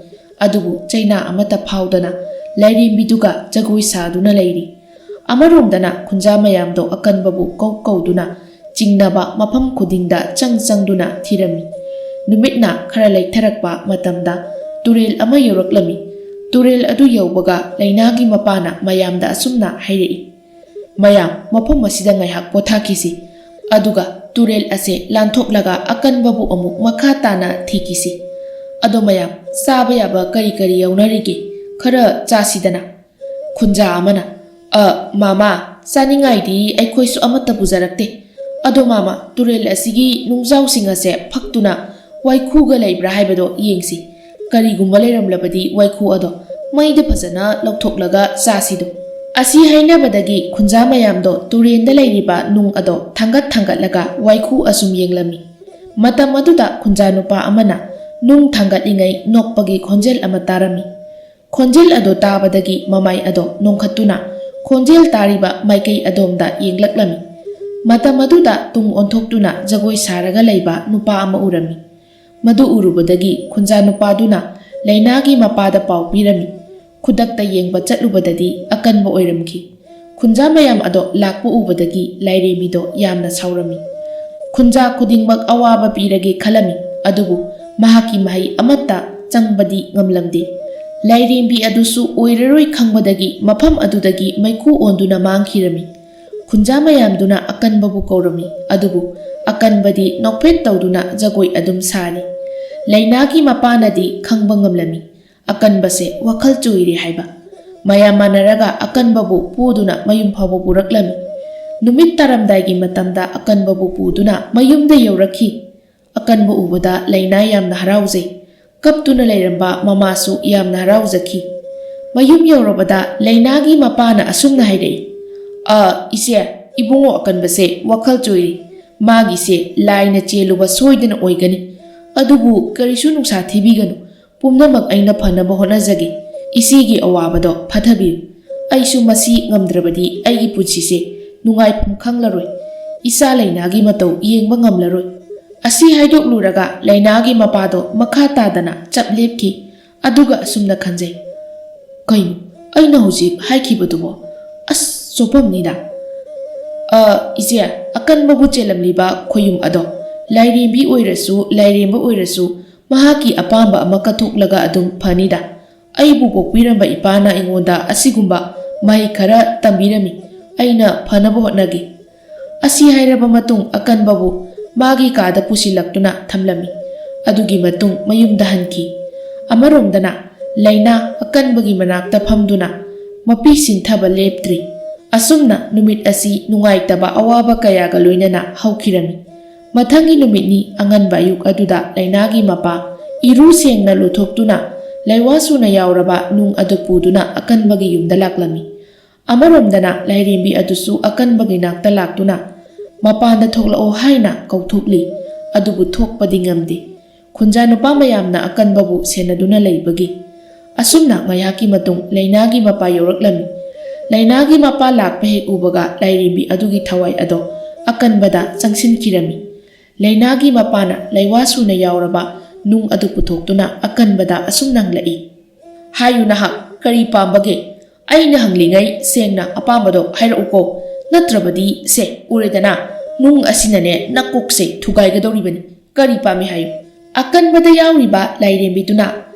ꯑꯗꯨꯕꯨ ꯆꯩꯅꯥ ꯑꯃꯠꯇ ꯐꯥꯎꯗꯅ ꯂꯥꯏꯔꯦꯝꯕꯤꯗꯨꯒ ꯖꯒꯣꯏ ꯁꯥꯗꯨꯅ ꯂꯩꯔꯤ꯫ ꯑꯃꯔꯣꯝꯗꯅ ꯈꯨꯟꯖꯥ ꯃꯌꯥꯝꯗꯣ ꯑꯀꯟꯕꯕꯨ ꯀꯧꯗꯨꯅ ꯆꯤꯡꯅꯕ ꯃꯐꯝ ꯈꯨꯗꯤꯡꯗ ꯆꯪꯗꯨꯅ ꯊꯤꯔꯝꯃꯤ꯫ ꯅꯨꯃꯤꯠꯅ ꯈꯔ ꯂꯩꯊꯔꯛꯄ ꯃꯇꯝꯗ ꯇꯨꯔꯦꯜ ꯑꯃ ꯌꯧꯔꯛꯂꯝꯃꯤ꯫ ꯇꯨꯔꯦꯜ ꯑꯗꯨ ꯌꯧꯕꯒ ꯂꯩꯅꯥꯒꯤ ꯃꯄꯥꯅ ꯃꯌꯥꯝꯗ ꯑꯁꯨꯝꯅ ꯍꯥꯏꯔꯛꯏ꯫ ꯃꯌꯥꯝ ꯃꯐꯝ ꯑꯁꯤꯗ ꯉꯥꯏꯍꯥꯛ ꯄꯣꯊꯥꯈꯤꯁꯤ, ꯑꯗꯨꯒ ꯇꯨꯔꯦꯜ ꯑꯁꯦ ꯂꯥꯟꯊꯣꯛꯂꯒ ꯑꯀꯟꯕꯕꯨ ꯑꯃꯨꯛ ꯃꯈꯥ ꯇꯥꯅ ꯊꯤꯈꯤꯁꯤ꯫ ꯑꯗꯣ ꯃꯌꯥꯝ ꯆꯥꯕ ꯌꯥꯕ ꯀꯔꯤ ꯀꯔꯤ ꯌꯥꯎꯅꯔꯤꯒꯦ, ꯈꯔ ꯆꯥꯁꯤꯗꯅ꯫ ꯈꯨꯟꯖꯥ ꯑꯃꯅ, ꯃꯥꯃꯥ, ꯆꯥꯅꯤꯡꯉꯥꯏꯗꯤ ꯑꯩꯈꯣꯏꯁꯨ ꯑꯃꯠꯇ ꯄꯨꯖꯔꯛꯇꯦ, ꯑꯗꯣ ꯃꯥꯃꯥ, ꯇꯨꯔꯦꯜ ꯑꯁꯤꯒꯤ ꯅꯨꯡꯖꯥꯎꯁꯤꯡ ꯑꯁꯦ ꯐꯛꯇꯨꯅ ꯋꯥꯏꯈꯨꯒ ꯂꯩꯕ꯭ꯔꯥ ꯍꯥꯏꯕꯗꯣ ꯌꯦꯡꯁꯤ, ꯀꯔꯤꯒꯨꯝꯕ ꯂꯩꯔꯝꯂꯕꯗꯤ ꯋꯥꯏꯈꯨ ꯑꯗꯣ ꯃꯩꯗ ꯐꯖꯅ ꯂꯧꯊꯣꯛꯂꯒ ꯆꯥꯁꯤꯗꯣ꯫ ꯑꯁꯤ ꯍꯥꯏꯅꯕꯗꯒꯤ ꯈꯨꯟꯖꯥ ꯃꯌꯥꯝꯗꯣ ꯇꯨꯔꯦꯟꯗ ꯂꯩꯔꯤꯕ ꯅꯨꯡ ꯑꯗꯣ ꯊꯥꯡꯒꯠꯂꯒ ꯋꯥꯏꯈꯨ ꯑꯁꯨꯝ ꯌꯦꯡꯂꯝꯃꯤ꯫ ꯃꯇꯝ ꯑꯗꯨꯗ ꯈꯨꯟꯖꯥ ꯅꯨꯄꯥ ꯑꯃꯅ ꯅꯨꯡ ꯊꯥꯡꯒꯠꯂꯤꯉꯩ ꯅꯣꯛꯄꯒꯤ ꯈꯣꯟꯖꯦꯜ ꯑꯃ ꯇꯥꯔꯝꯃꯤ꯫ ꯈꯣꯟꯖꯦꯜ ꯑꯗꯣ ꯇꯥꯕꯗꯒꯤ ꯃꯃꯥꯏ ꯑꯗꯣ ꯅꯣꯡꯈꯠꯇꯨꯅ ꯈꯣꯟꯖꯦꯜ ꯇꯥꯔꯤꯕ ꯃꯥꯏꯀꯩ ꯑꯗꯣꯝꯗ ꯌꯦꯡꯂꯛꯂꯝꯃꯤ꯫ ꯃꯇꯝ ꯑꯗꯨꯗ ꯇꯨꯡ ꯑꯣꯟꯊꯣꯛꯇꯨꯅ ꯖꯒꯣꯏ ꯁꯥꯔꯒ ꯂꯩꯕ ꯅꯨꯄꯥ ꯑꯃ ꯎꯔꯝꯃꯤ꯫ ꯃꯗꯨ ꯎꯔꯨꯕꯗꯒꯤ ꯈꯨꯟꯖꯥ ꯅꯨꯄꯥꯗꯨꯅ ꯂꯩꯅꯥꯒꯤ ꯃꯄꯥꯗ ꯄꯥꯎ ꯄꯤꯔꯝꯃꯤ꯫ ꯈꯨꯗꯛꯇ ꯌꯦꯡꯕ ꯆꯠꯂꯨꯕꯗꯗꯤ ꯑꯀꯟꯕ ꯑꯣꯏꯔꯝꯈꯤ꯫ ꯈꯨꯟꯖꯥ ꯃꯌꯥꯝ ꯑꯗꯣ ꯂꯥꯛꯄ ꯎꯕꯗꯒꯤ ꯂꯥꯏꯔꯦꯝꯕꯤꯗꯣ ꯌꯥꯝꯅ ꯁꯥꯎꯔꯝꯃꯤ꯫ ꯈꯨꯟꯖꯥ ꯈꯨꯗꯤꯡꯃꯛ ꯑꯋꯥꯕ ꯄꯤꯔꯒꯦ ꯈꯜꯂꯝꯃꯤ, ꯑꯗꯨꯕꯨ ꯃꯍꯥꯛꯀꯤ ꯃꯍꯩ ꯑꯃꯠꯇ ꯆꯪꯕꯗꯤ ꯉꯝꯂꯝꯗꯦ꯫ ꯂꯥꯏꯔꯦꯝꯕꯤ ꯑꯗꯨꯁꯨ ꯑꯣꯏꯔꯔꯣꯏ ꯈꯪꯕꯗꯒꯤ ꯃꯐꯝ ꯑꯗꯨꯗꯒꯤ ꯃꯩꯈꯨ ꯑꯣꯟꯗꯨꯅ ꯃꯥꯡꯈꯤꯔꯝꯃꯤ꯫ ꯈꯨꯟꯖꯥ ꯃꯌꯥꯝꯗꯨꯅ ꯑꯀꯟꯕꯕꯨ ꯀꯧꯔꯝꯃꯤ, ꯑꯗꯨꯕꯨ ꯑꯀꯟꯕꯗꯤ ꯅꯣꯛꯐꯦꯠ ꯇꯧꯗꯨꯅ ꯖꯒꯣꯏ ꯑꯗꯨꯝ ꯁꯥꯔꯤ꯫ ꯂꯩꯅꯥꯒꯤ ꯃꯄꯥꯅꯗꯤ ꯈꯪꯕ ꯉꯝꯂꯝꯃꯤ ꯑꯀꯟꯕꯁꯦ ꯋꯥꯈꯜ ꯆꯣꯏꯔꯦ ꯍꯥꯏꯕ꯫ ꯃꯌꯥꯝ ꯃꯥꯟꯅꯔꯒ ꯑꯀꯟꯕꯕꯨ ꯄꯨꯗꯨꯅ ꯃꯌꯨꯝ ꯐꯥꯎꯕ ꯄꯨꯔꯛꯂꯝꯃꯤ꯫ ꯅꯨꯃꯤꯠ ꯇꯥꯔꯝꯗꯥꯏꯒꯤ ꯃꯇꯝꯗ ꯑꯀꯟꯕꯕꯨ ꯄꯨꯗꯨꯅ ꯃꯌꯨꯝꯗ ꯌꯧꯔꯛꯈꯤ꯫ ꯑꯀꯟꯕ ꯎꯕꯗ ꯂꯩꯅꯥ ꯌꯥꯝꯅ ꯍꯔꯥꯎꯖꯩ꯫ ꯀꯞꯇꯨꯅ ꯂꯩꯔꯝꯕ ꯃꯃꯥꯁꯨ ꯌꯥꯝꯅ ꯍꯔꯥꯎꯖꯈꯤ꯫ ꯃꯌꯨꯝ ꯌꯧꯔꯕꯗ ꯂꯩꯅꯥꯒꯤ ꯃꯄꯥꯅ ꯑꯁꯨꯝꯅ ꯍꯥꯏꯔꯛꯏ꯫ ꯏꯆꯦ, ꯏꯕꯨꯡꯉꯣ ꯑꯀꯟꯕꯁꯦ ꯋꯥꯈꯜ ꯆꯣꯏꯔꯤ, ꯃꯥꯒꯤꯁꯦ ꯂꯥꯏꯅ ꯆꯦꯜꯂꯨꯕ ꯁꯣꯏꯗꯅ ꯑꯣꯏꯒꯅꯤ, ꯑꯗꯨꯕꯨ ꯀꯔꯤꯁꯨ ꯅꯨꯡꯁꯥ ꯊꯤꯕꯤꯒꯅꯨ, ꯄꯨꯝꯅꯃꯛ ꯑꯩꯅ ꯐꯅꯕ ꯍꯣꯠꯅꯖꯒꯦ, ꯏꯆꯦꯒꯤ ꯑꯋꯥꯕꯗꯣ ꯐꯊꯕꯤꯌꯨ, ꯑꯩꯁꯨ ꯃꯁꯤ ꯉꯝꯗ꯭ꯔꯕꯗꯤ ꯑꯩꯒꯤ ꯄꯨꯟꯁꯤꯁꯦ ꯅꯨꯡꯉꯥꯏꯐꯝ ꯈꯪꯂꯔꯣꯏ, ꯏꯆꯥ ꯂꯩꯅꯥꯒꯤ ꯃꯇꯧ ꯌꯦꯡꯕ ꯉꯝꯂꯔꯣꯏ꯫ ꯑꯁꯤ ꯍꯥꯏꯗꯣꯛꯂꯨꯔꯒ ꯂꯩꯅꯥꯒꯤ ꯃꯄꯥꯗꯣ ꯃꯈꯥ ꯇꯥꯗꯅ ꯆꯞ ꯂꯦꯞꯈꯤ, ꯑꯗꯨꯒ ꯑꯁꯨꯝꯅ ꯈꯟꯖꯩ, ꯀꯩꯅꯣ ꯑꯩꯅ ꯍꯧꯖꯤꯛ ꯍꯥꯏꯈꯤꯕꯗꯨꯕꯣ, ꯑꯁ ꯆꯣꯞꯄꯝꯅꯤꯗ꯫ ꯏꯆꯦ, ꯑꯀꯟꯕꯕꯨ ꯆꯦꯜꯂꯝꯂꯤꯕ ꯈꯣꯌꯨꯝ ꯑꯗꯣ ꯂꯥꯏꯔꯦꯝꯕꯤ ꯑꯣꯏꯔꯁꯨ ꯂꯥꯏꯔꯦꯝꯕ ꯑꯣꯏꯔꯁꯨ ꯃꯍꯥꯛꯀꯤ ꯑꯄꯥꯝꯕ ꯑꯃ ꯀꯠꯊꯣꯛꯂꯒ ꯑꯗꯨꯝ ꯐꯅꯤꯗ꯫ ꯑꯩꯕꯨ ꯄꯣꯛꯄꯤꯔꯝꯕ ꯏꯄꯥꯅ ꯑꯩꯉꯣꯟꯗ ꯑꯁꯤꯒꯨꯝꯕ ꯃꯍꯩ ꯈꯔ ꯇꯝꯕꯤꯔꯝꯃꯤ, ꯑꯩꯅ ꯐꯅꯕ ꯍꯣꯠꯅꯒꯦ꯫ ꯑꯁꯤ ꯍꯥꯏꯔꯕ ꯃꯇꯨꯡ ꯑꯀꯟꯕꯕꯨ ꯃꯥꯒꯤ ꯀꯥꯗ ꯄꯨꯁꯤꯜꯂꯛꯇꯨꯅ ꯊꯝꯂꯝꯃꯤ꯫ ꯑꯗꯨꯒꯤ ꯃꯇꯨꯡ ꯃꯌꯨꯝꯗ ꯍꯟꯈꯤ꯫ ꯑꯃꯔꯣꯝꯗꯅ ꯂꯩꯅꯥ ꯑꯀꯟꯕꯒꯤ ꯃꯅꯥꯛꯇ ꯐꯝꯗꯨꯅ ꯃꯄꯤ ꯁꯤꯟꯊꯕ ꯂꯦꯞꯇ꯭ꯔꯤ꯫ ꯑꯁꯨꯝꯅ ꯅꯨꯃꯤꯠ ꯑꯁꯤ ꯅꯨꯡꯉꯥꯏꯇꯕ ꯑꯋꯥꯕ ꯀꯌꯥꯒ ꯂꯣꯏꯅꯅ ꯍꯧꯈꯤꯔꯝꯃꯤ꯫ ꯃꯊꯪꯒꯤ ꯅꯨꯃꯤꯠꯅꯤ ꯑꯉꯟꯕ ꯑꯌꯨꯛ ꯑꯗꯨꯗ ꯂꯩꯅꯥꯒꯤ ꯃꯄꯥ ꯏꯔꯨ ꯁꯦꯡꯅ ꯂꯨꯊꯣꯛꯇꯨꯅ ꯂꯩꯋꯥ ꯁꯨꯅ ꯌꯥꯎꯔꯕ ꯅꯨꯡ ꯑꯗꯨ ꯄꯨꯗꯨꯅ ꯑꯀꯟꯕꯒꯤ ꯌꯨꯝꯗ ꯂꯥꯛꯂꯝꯃꯤ꯫ ꯑꯃꯔꯣꯝꯗꯅ ꯂꯥꯏꯔꯦꯝꯕꯤ ꯑꯗꯨꯁꯨ ꯑꯀꯟꯕꯒꯤ ꯅꯥꯛꯇ ꯂꯥꯛꯇꯨꯅ ꯃꯄꯥꯟꯗ ꯊꯣꯛꯂꯛꯑꯣ ꯍꯥꯏꯅ ꯀꯧꯊꯣꯛꯂꯤ, ꯑꯗꯨꯕꯨ ꯊꯣꯛꯄꯗꯤ ꯉꯝꯗꯦ, ꯈꯨꯟꯖꯥ ꯅꯨꯄꯥ ꯃꯌꯥꯝꯅ ꯑꯀꯟꯕꯕꯨ ꯁꯦꯟꯅꯗꯨꯅ ꯂꯩꯕꯒꯤ꯫ ꯑꯁꯨꯝꯅ ꯉꯥꯏꯍꯥꯛꯀꯤ ꯃꯇꯨꯡ ꯂꯩꯅꯥꯒꯤ ꯃꯄꯥ ꯌꯧꯔꯛꯂꯝꯃꯤ꯫ ꯂꯩꯅꯥꯒꯤ ꯃꯄꯥ ꯂꯥꯛꯄ ꯍꯦꯛ ꯎꯕꯒ ꯂꯥꯏꯔꯦꯝꯕꯤ ꯑꯗꯨꯒꯤ ꯊꯋꯥꯏ ꯑꯗꯣ ꯑꯀꯟꯕꯗ ꯆꯪꯁꯤꯟꯈꯤꯔꯝꯃꯤ꯫ ꯂꯩꯅꯥꯒꯤ ꯃꯄꯥꯅ ꯂꯩꯋꯥ ꯁꯨꯅ ꯌꯥꯎꯔꯕ ꯅꯨꯡ ꯑꯗꯨ ꯄꯨꯊꯣꯛꯇꯨꯅ ꯑꯀꯟꯕꯗ ꯑꯁꯨꯝꯅ ꯍꯪꯂꯛꯏ꯫ ꯍꯥꯏꯌꯨ ꯅꯍꯥꯛ ꯀꯔꯤ ꯄꯥꯝꯕꯒꯦ? ꯑꯩꯅ ꯍꯪꯂꯤꯉꯩ ꯁꯦꯡꯅ ꯑꯄꯥꯝꯕꯗꯣ ꯍꯥꯏꯔꯛꯎꯀꯣ, ꯅꯠꯇ꯭ꯔꯕꯗꯤ ꯁꯦ ꯎꯔꯦꯗꯅ ꯅꯨꯡ ꯑꯁꯤꯅꯅꯦ ꯅꯀꯣꯛꯁꯦ ꯊꯨꯒꯥꯏꯒꯗꯧꯔꯤꯕꯅꯤ꯫ ꯀꯔꯤ ꯄꯥꯝꯃꯤ ꯍꯥꯏꯌꯨ? ꯑꯀꯟꯕꯗ ꯌꯥꯎꯔꯤꯕ ꯂꯥꯏꯔꯦꯝꯕꯤꯗꯨꯅ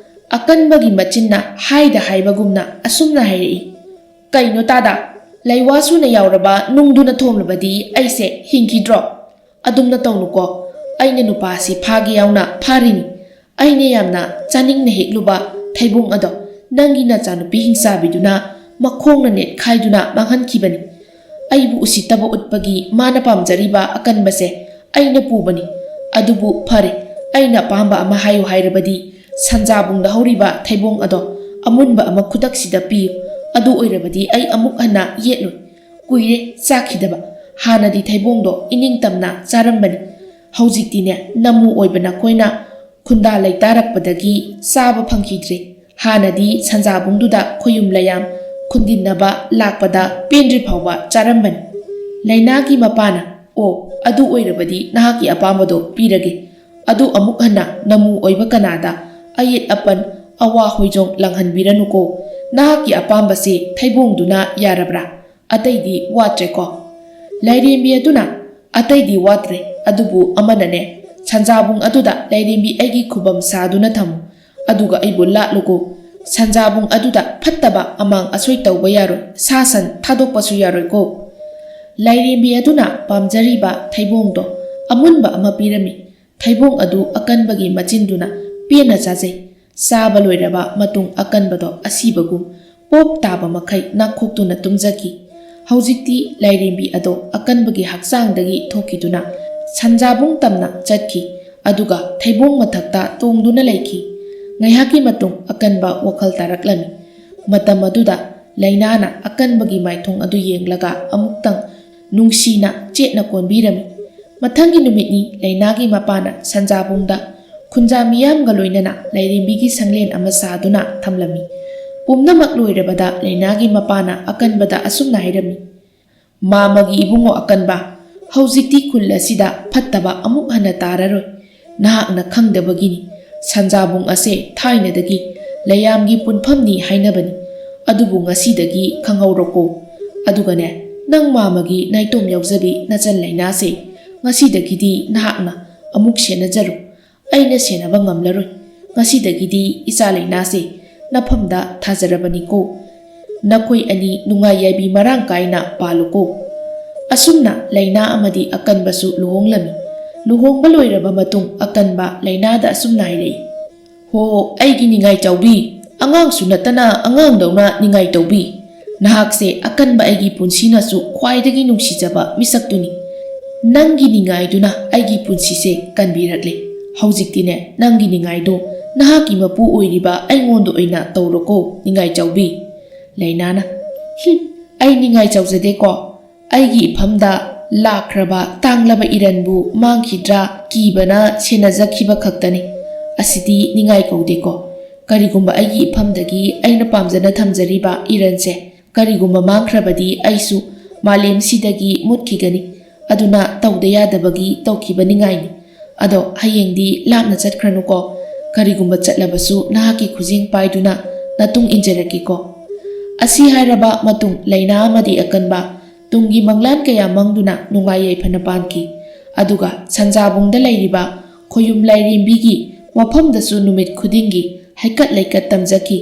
ꯑꯀꯟꯕꯒꯤ ꯃꯆꯤꯟꯅ ꯍꯥꯏꯗ ꯍꯥꯏꯕꯒꯨꯝꯅ ꯑꯁꯨꯝꯅ ꯍꯥꯏꯔꯛꯏ꯫ ꯀꯩꯅꯣ ꯇꯥꯗ, ꯂꯩꯋꯥ ꯁꯨꯅ ꯌꯥꯎꯔꯕ ꯅꯨꯡꯗꯨꯅ ꯊꯣꯝꯂꯕꯗꯤ ꯑꯩꯁꯦ ꯍꯤꯡꯈꯤꯗ꯭ꯔꯣ? ꯑꯗꯨꯝꯅ ꯇꯧꯅꯨꯀꯣ, ꯑꯩꯅ ꯅꯨꯄꯥꯁꯤ ꯐꯥꯒꯦ ꯌꯥꯎꯅ ꯐꯥꯔꯤꯅꯤ꯫ ꯑꯩꯅ ꯌꯥꯝꯅ ꯆꯥꯅꯤꯡꯅ ꯍꯦꯛꯂꯨꯕ ꯊꯩꯕꯣꯡ ꯑꯗꯣ ꯅꯪꯒꯤ ꯅꯆꯥꯅꯨꯄꯤ ꯍꯤꯡꯆꯥꯕꯤꯗꯨꯅ ꯃꯈꯣꯡꯅ ꯅꯦꯠꯈꯥꯏꯗꯨꯅ ꯃꯥꯡꯍꯟꯈꯤꯕꯅꯤ꯫ ꯑꯩꯕꯨ ꯎꯁꯤꯠꯇꯕ ꯎꯠꯄꯒꯤ ꯃꯥꯅ ꯄꯥꯝꯖꯔꯤꯕ ꯑꯀꯟꯕꯁꯦ ꯑꯩꯅ ꯄꯨꯕꯅꯤ꯫ ꯑꯗꯨꯕꯨ ꯐꯔꯦ, ꯑꯩꯅ ꯑꯄꯥꯝꯕ ꯑꯃ ꯍꯥꯏꯌꯨ ꯍꯥꯏꯔꯕꯗꯤ ꯁꯟꯖꯥꯕꯨꯡꯗ ꯍꯧꯔꯤꯕ ꯊꯩꯕꯣꯡ ꯑꯗꯣ ꯑꯃꯨꯟꯕ ꯑꯃ ꯈꯨꯗꯛꯁꯤꯗ ꯄꯤꯌꯨ꯫ ꯑꯗꯨ ꯑꯣꯏꯔꯕꯗꯤ ꯑꯩ ꯑꯃꯨꯛ ꯍꯟꯅ ꯌꯦꯠꯂꯣꯏ꯫ ꯀꯨꯏꯔꯦ ꯆꯥꯈꯤꯗꯕ꯫ ꯍꯥꯟꯅꯗꯤ ꯊꯩꯕꯣꯡꯗꯣ ꯏꯅꯤꯡꯇꯝꯅ ꯆꯥꯔꯝꯕꯅꯤ꯫ ꯍꯧꯖꯤꯛꯇꯤꯅꯦ ꯅꯃꯨ ꯑꯣꯏꯕ ꯅꯈꯣꯏꯅ ꯈꯨꯟꯗꯥ ꯂꯩꯇꯥꯔꯛꯄꯗꯒꯤ ꯆꯥꯕ ꯐꯪꯈꯤꯗ꯭ꯔꯦ꯫ ꯍꯥꯟꯅꯗꯤ ꯁꯟꯖꯥꯕꯨꯡꯗꯨꯗ ꯈꯣꯌꯨꯝ ꯂꯌꯥꯝ ꯈꯨꯟꯗꯤꯟꯅꯕ ꯂꯥꯛꯄꯗ ꯄꯦꯟꯗ꯭ꯔꯤ ꯐꯥꯎꯕ ꯆꯥꯔꯝꯕꯅꯤ꯫ ꯂꯩꯅꯥꯒꯤ ꯃꯄꯥꯅ "ꯑꯣ, ꯑꯗꯨ ꯑꯣꯏꯔꯕꯗꯤ ꯅꯍꯥꯛꯀꯤ ꯑꯄꯥꯝꯕꯗꯣ ꯄꯤꯔꯒꯦ꯫ ꯑꯗꯨ ꯑꯃꯨꯛ ꯍꯟꯅ ꯅꯃꯨ ꯑꯣꯏꯕ ꯀꯅꯥꯗ ꯑꯌꯦꯠ ꯑꯄꯟ ꯑꯋꯥ ꯍꯣꯏꯖꯣꯡ ꯂꯥꯡꯍꯟꯕꯤꯔꯅꯨꯀꯣ꯫ ꯅꯍꯥꯛꯀꯤ ꯑꯄꯥꯝꯕꯁꯤ ꯊꯩꯕꯣꯡꯗꯨꯅ ꯌꯥꯔꯕ꯭ꯔꯥ? ꯑꯇꯩꯗꯤ ꯋꯥꯠꯇ꯭ꯔꯦꯀꯣ?" ꯂꯥꯏꯔꯦꯝꯕꯤ ꯑꯗꯨꯅ "ꯑꯇꯩꯗꯤ ꯋꯥꯠꯇ꯭ꯔꯦ, ꯑꯗꯨꯕꯨ ꯑꯃꯅꯅꯦ, ꯁꯟꯖꯥꯕꯨꯡ ꯑꯗꯨꯗ ꯂꯥꯏꯔꯦꯝꯕꯤ ꯑꯩꯒꯤ ꯈꯨꯕꯝ ꯁꯥꯗꯨꯅ ꯊꯝꯃꯨ, ꯑꯗꯨꯒ ꯑꯩꯕꯨ ꯂꯥꯠꯂꯨꯀꯣ꯫ ꯁꯟꯖꯥꯕꯨꯡ ꯑꯗꯨꯗ ꯐꯠꯇꯕ ꯑꯃꯥꯡ ꯑꯁꯣꯏ ꯇꯧꯕ ꯌꯥꯔꯣꯏ, ꯁꯥ ꯁꯟ ꯊꯥꯗꯣꯛꯄꯁꯨ ꯌꯥꯔꯣꯏꯀꯣ." ꯂꯥꯏꯔꯦꯝꯕꯤ ꯑꯗꯨꯅ ꯄꯥꯝꯖꯔꯤꯕ ꯊꯩꯕꯣꯡꯗꯣ ꯑꯃꯨꯟꯕ ꯑꯃ ꯄꯤꯔꯝꯃꯤ꯫ ꯊꯩꯕꯣꯡ ꯑꯗꯨ ꯑꯀꯟꯕꯒꯤ ꯃꯆꯤꯟꯗꯨꯅ ꯄꯦꯟꯅ ꯆꯥꯖꯩ꯫ ꯆꯥꯕ ꯂꯣꯏꯔꯕ ꯃꯇꯨꯡ ꯑꯀꯟꯕꯗꯣ ꯑꯁꯤꯕꯒꯨꯝ ꯄꯣꯞ ꯇꯥꯕ ꯃꯈꯩ ꯅꯥꯈꯣꯛꯇꯨꯅ ꯇꯨꯝꯖꯈꯤ꯫ ꯍꯧꯖꯤꯛꯇꯤ ꯂꯥꯏꯔꯦꯝꯕꯤ ꯑꯗꯣ ꯑꯀꯟꯕꯒꯤ ꯍꯛꯆꯥꯡꯗꯒꯤ ꯊꯣꯛꯈꯤꯗꯨꯅ ꯁꯟꯖꯥꯕꯨꯡ ꯇꯝꯅ ꯆꯠꯈꯤ, ꯑꯗꯨꯒ ꯊꯩꯕꯣꯡ ꯃꯊꯛꯇ ꯇꯣꯡꯗꯨꯅ ꯂꯩꯈꯤ꯫ ꯉꯥꯏꯍꯥꯛꯀꯤ ꯃꯇꯨꯡ ꯑꯀꯟꯕ ꯋꯥꯈꯜ ꯇꯥꯔꯛꯂꯝꯃꯤ꯫ ꯃꯇꯝ ꯑꯗꯨꯗ ꯂꯩꯅꯥꯅ ꯑꯀꯟꯕꯒꯤ ꯃꯥꯏꯊꯣꯡ ꯑꯗꯨ ꯌꯦꯡꯂꯒ ꯑꯃꯨꯛꯇꯪ ꯅꯨꯡꯁꯤꯅ ꯆꯦꯠꯅ ꯀꯣꯟꯕꯤꯔꯝꯃꯤ꯫ ꯃꯊꯪꯒꯤ ꯅꯨꯃꯤꯠꯅꯤ ꯂꯩꯅꯥꯒꯤ ꯃꯄꯥꯅ ꯁꯟꯖꯥꯕꯨꯡꯗ ꯈꯨꯟꯖꯥ ꯃꯤꯌꯥꯝꯒ ꯂꯣꯏꯅꯅ ꯂꯥꯏꯔꯦꯝꯕꯤꯒꯤ ꯁꯪꯂꯦꯟ ꯑꯃ ꯁꯥꯗꯨꯅ ꯊꯝꯂꯝꯃꯤ꯫ ꯄꯨꯝꯅꯃꯛ ꯂꯣꯏꯔꯕꯗ ꯂꯩꯅꯥꯒꯤ ꯃꯄꯥꯅ ꯑꯀꯟꯕꯗ ꯑꯁꯨꯝꯅ ꯍꯥꯏꯔꯝꯃꯤ꯫ "ꯃꯥꯝꯃꯒꯤ ꯏꯕꯨꯡꯉꯣ ꯑꯀꯟꯕ, ꯍꯧꯖꯤꯛꯇꯤ ꯈꯨꯜ ꯑꯁꯤꯗ ꯐꯠꯇꯕ ꯑꯃꯨꯛ ꯍꯟꯅ ꯇꯥꯔꯔꯣꯏ꯫ ꯅꯍꯥꯛꯅ ꯈꯪꯗꯕꯒꯤꯅꯤ, ꯁꯟꯖꯥꯕꯨꯡ ꯑꯁꯦ ꯊꯥꯏꯅꯗꯒꯤ ꯂꯩꯌꯥꯝꯒꯤ ꯄꯨꯟꯐꯝꯅꯤ ꯍꯥꯏꯅꯕꯅꯤ꯫ ꯑꯗꯨꯕꯨ ꯉꯁꯤꯗꯒꯤ ꯈꯪꯍꯧꯔꯣꯀꯣ꯫ ꯑꯗꯨꯒꯅꯦ, ꯅꯪ ꯃꯥꯝꯃꯒꯤ ꯅꯥꯏꯇꯣꯝ ꯌꯥꯎꯖꯕꯤ ꯅꯆꯟ ꯂꯩꯅꯥꯁꯦ ꯉꯁꯤꯗꯒꯤꯗꯤ ꯅꯍꯥꯛꯅ ꯑꯃꯨꯛ ꯁꯦꯟꯅꯖꯔꯣ꯫ ꯑꯩꯅ ꯁꯦꯟꯅꯕ ꯉꯝꯂꯔꯣꯏ꯫ ꯉꯁꯤꯗꯒꯤꯗꯤ ꯏꯆꯥ ꯂꯩꯅꯥꯁꯦ ꯅꯐꯝꯗ ꯊꯥꯖꯔꯕꯅꯤꯀꯣ꯫ ꯅꯈꯣꯏ ꯑꯅꯤ ꯅꯨꯡꯉꯥꯏ ꯌꯥꯏꯕꯤ ꯃꯔꯥꯡ ꯀꯥꯏꯅ ꯄꯥꯜꯂꯨꯀꯣ." ꯑꯁꯨꯝꯅ ꯂꯩꯅꯥ ꯑꯃꯗꯤ ꯑꯀꯟꯕꯁꯨ ꯂꯨꯍꯣꯡꯂꯝꯃꯤ꯫ ꯂꯨꯍꯣꯡꯕ ꯂꯣꯏꯔꯕ ꯃꯇꯨꯡ ꯑꯀꯟꯕ ꯂꯩꯅꯥꯗ ꯑꯁꯨꯝꯅ ꯍꯥꯏꯔꯛꯏ꯫ "ꯍꯣ, ꯑꯩꯒꯤ ꯅꯤꯡꯉꯥꯏ ꯆꯥꯎꯕꯤ, ꯑꯉꯥꯡꯁꯨ ꯅꯠꯇꯅ ꯑꯉꯥꯡꯗꯧꯅ ꯅꯤꯡꯉꯥꯏ ꯇꯧꯕꯤ, ꯅꯍꯥꯛꯁꯦ ꯑꯀꯟꯕ ꯑꯩꯒꯤ ꯄꯨꯟꯁꯤꯅꯁꯨ ꯈ꯭ꯋꯥꯏꯗꯒꯤ ꯅꯨꯡꯁꯤꯖꯕ ꯃꯤꯁꯛꯇꯨꯅꯤ꯫ ꯅꯪꯒꯤ ꯅꯤꯡꯉꯥꯏꯗꯨꯅ ꯑꯩꯒꯤ ꯄꯨꯟꯁꯤꯁꯦ ꯀꯟꯕꯤꯔꯛꯂꯦ꯫ ꯍꯧꯖꯤꯛꯇꯤꯅꯦ ꯅꯪꯒꯤ ꯅꯤꯡꯉꯥꯏꯗꯣ ꯅꯍꯥꯛꯀꯤ ꯃꯄꯨ ꯑꯣꯏꯔꯤꯕ ꯑꯩꯉꯣꯟꯗ ꯑꯣꯏꯅ ꯇꯧꯔꯣꯀꯣ ꯅꯤꯡꯉꯥꯏ ꯆꯥꯎꯕꯤ." ꯂꯩꯅꯥꯅ "ꯑꯩ ꯅꯤꯡꯉꯥꯏ ꯆꯥꯎꯖꯗꯦꯀꯣ꯫ ꯑꯩꯒꯤ ꯏꯐꯝꯗ ꯂꯥꯛꯈ꯭ꯔꯕ ꯇꯥꯡꯂꯕ ꯏꯔꯟꯕꯨ ꯃꯥꯡꯈꯤꯗ꯭ꯔꯥ ꯀꯤꯕꯅ ꯁꯦꯟꯅꯖꯈꯤꯕ ꯈꯛꯇꯅꯤ꯫ ꯑꯁꯤꯗꯤ ꯅꯤꯡꯉꯥꯏ ꯀꯧꯗꯦꯀꯣ꯫ ꯀꯔꯤꯒꯨꯝꯕ ꯑꯩꯒꯤ ꯏꯐꯝꯗꯒꯤ ꯑꯩꯅ ꯄꯥꯝꯖꯅ ꯊꯝꯖꯔꯤꯕ ꯏꯔꯟꯁꯦ ꯀꯔꯤꯒꯨꯝꯕ ꯃꯥꯡꯈ꯭ꯔꯕꯗꯤ ꯑꯩꯁꯨ ꯃꯥꯂꯦꯝꯁꯤꯗꯒꯤ ꯃꯨꯠꯈꯤꯒꯅꯤ꯫ ꯑꯗꯨꯅ ꯇꯧꯗ ꯌꯥꯗꯕꯒꯤ ꯇꯧꯈꯤꯕ ꯅꯤꯡꯉꯥꯏꯅꯤ꯫ ꯑꯗꯣ ꯍꯌꯦꯡꯗꯤ ꯂꯥꯞꯅ ꯆꯠꯈ꯭ꯔꯅꯨꯀꯣ꯫ ꯀꯔꯤꯒꯨꯝꯕ ꯆꯠꯂꯕꯁꯨ ꯅꯍꯥꯛꯀꯤ ꯈꯨꯖꯤꯡ ꯄꯥꯏꯗꯨꯅ ꯅꯇꯨꯡ ꯏꯟꯖꯔꯛꯀꯦꯀꯣ." ꯑꯁꯤ ꯍꯥꯏꯔꯕ ꯃꯇꯨꯡ ꯂꯩꯅꯥ ꯑꯃꯗꯤ ꯑꯀꯟꯕ ꯇꯨꯡꯒꯤ ꯃꯪꯂꯥꯟ ꯀꯌꯥ ꯃꯪꯗꯨꯅ ꯅꯨꯡꯉꯥꯏ ꯌꯥꯏꯐꯅ ꯄꯥꯟꯈꯤ꯫ ꯑꯗꯨꯒ ꯁꯟꯖꯥꯕꯨꯡꯗ ꯂꯩꯔꯤꯕ ꯈꯣꯌꯨꯝ ꯂꯥꯏꯔꯦꯝꯕꯤꯒꯤ ꯃꯐꯝꯗꯁꯨ ꯅꯨꯃꯤꯠ ꯈꯨꯗꯤꯡꯒꯤ ꯍꯩꯀꯠ ꯂꯩꯀꯠ ꯇꯝꯖꯈꯤ꯫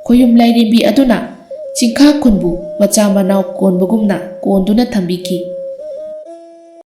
ꯈꯣꯌꯨꯝ ꯂꯥꯏꯔꯦꯝꯕꯤ ꯑꯗꯨꯅ ꯆꯤꯡꯈꯥ ꯈꯨꯟꯕꯨ ꯃꯆꯥ ꯃꯅꯥꯎ ꯀꯣꯟꯕꯒꯨꯝꯅ ꯀꯣꯟꯗꯨꯅ ꯊꯝꯕꯤꯈꯤ꯫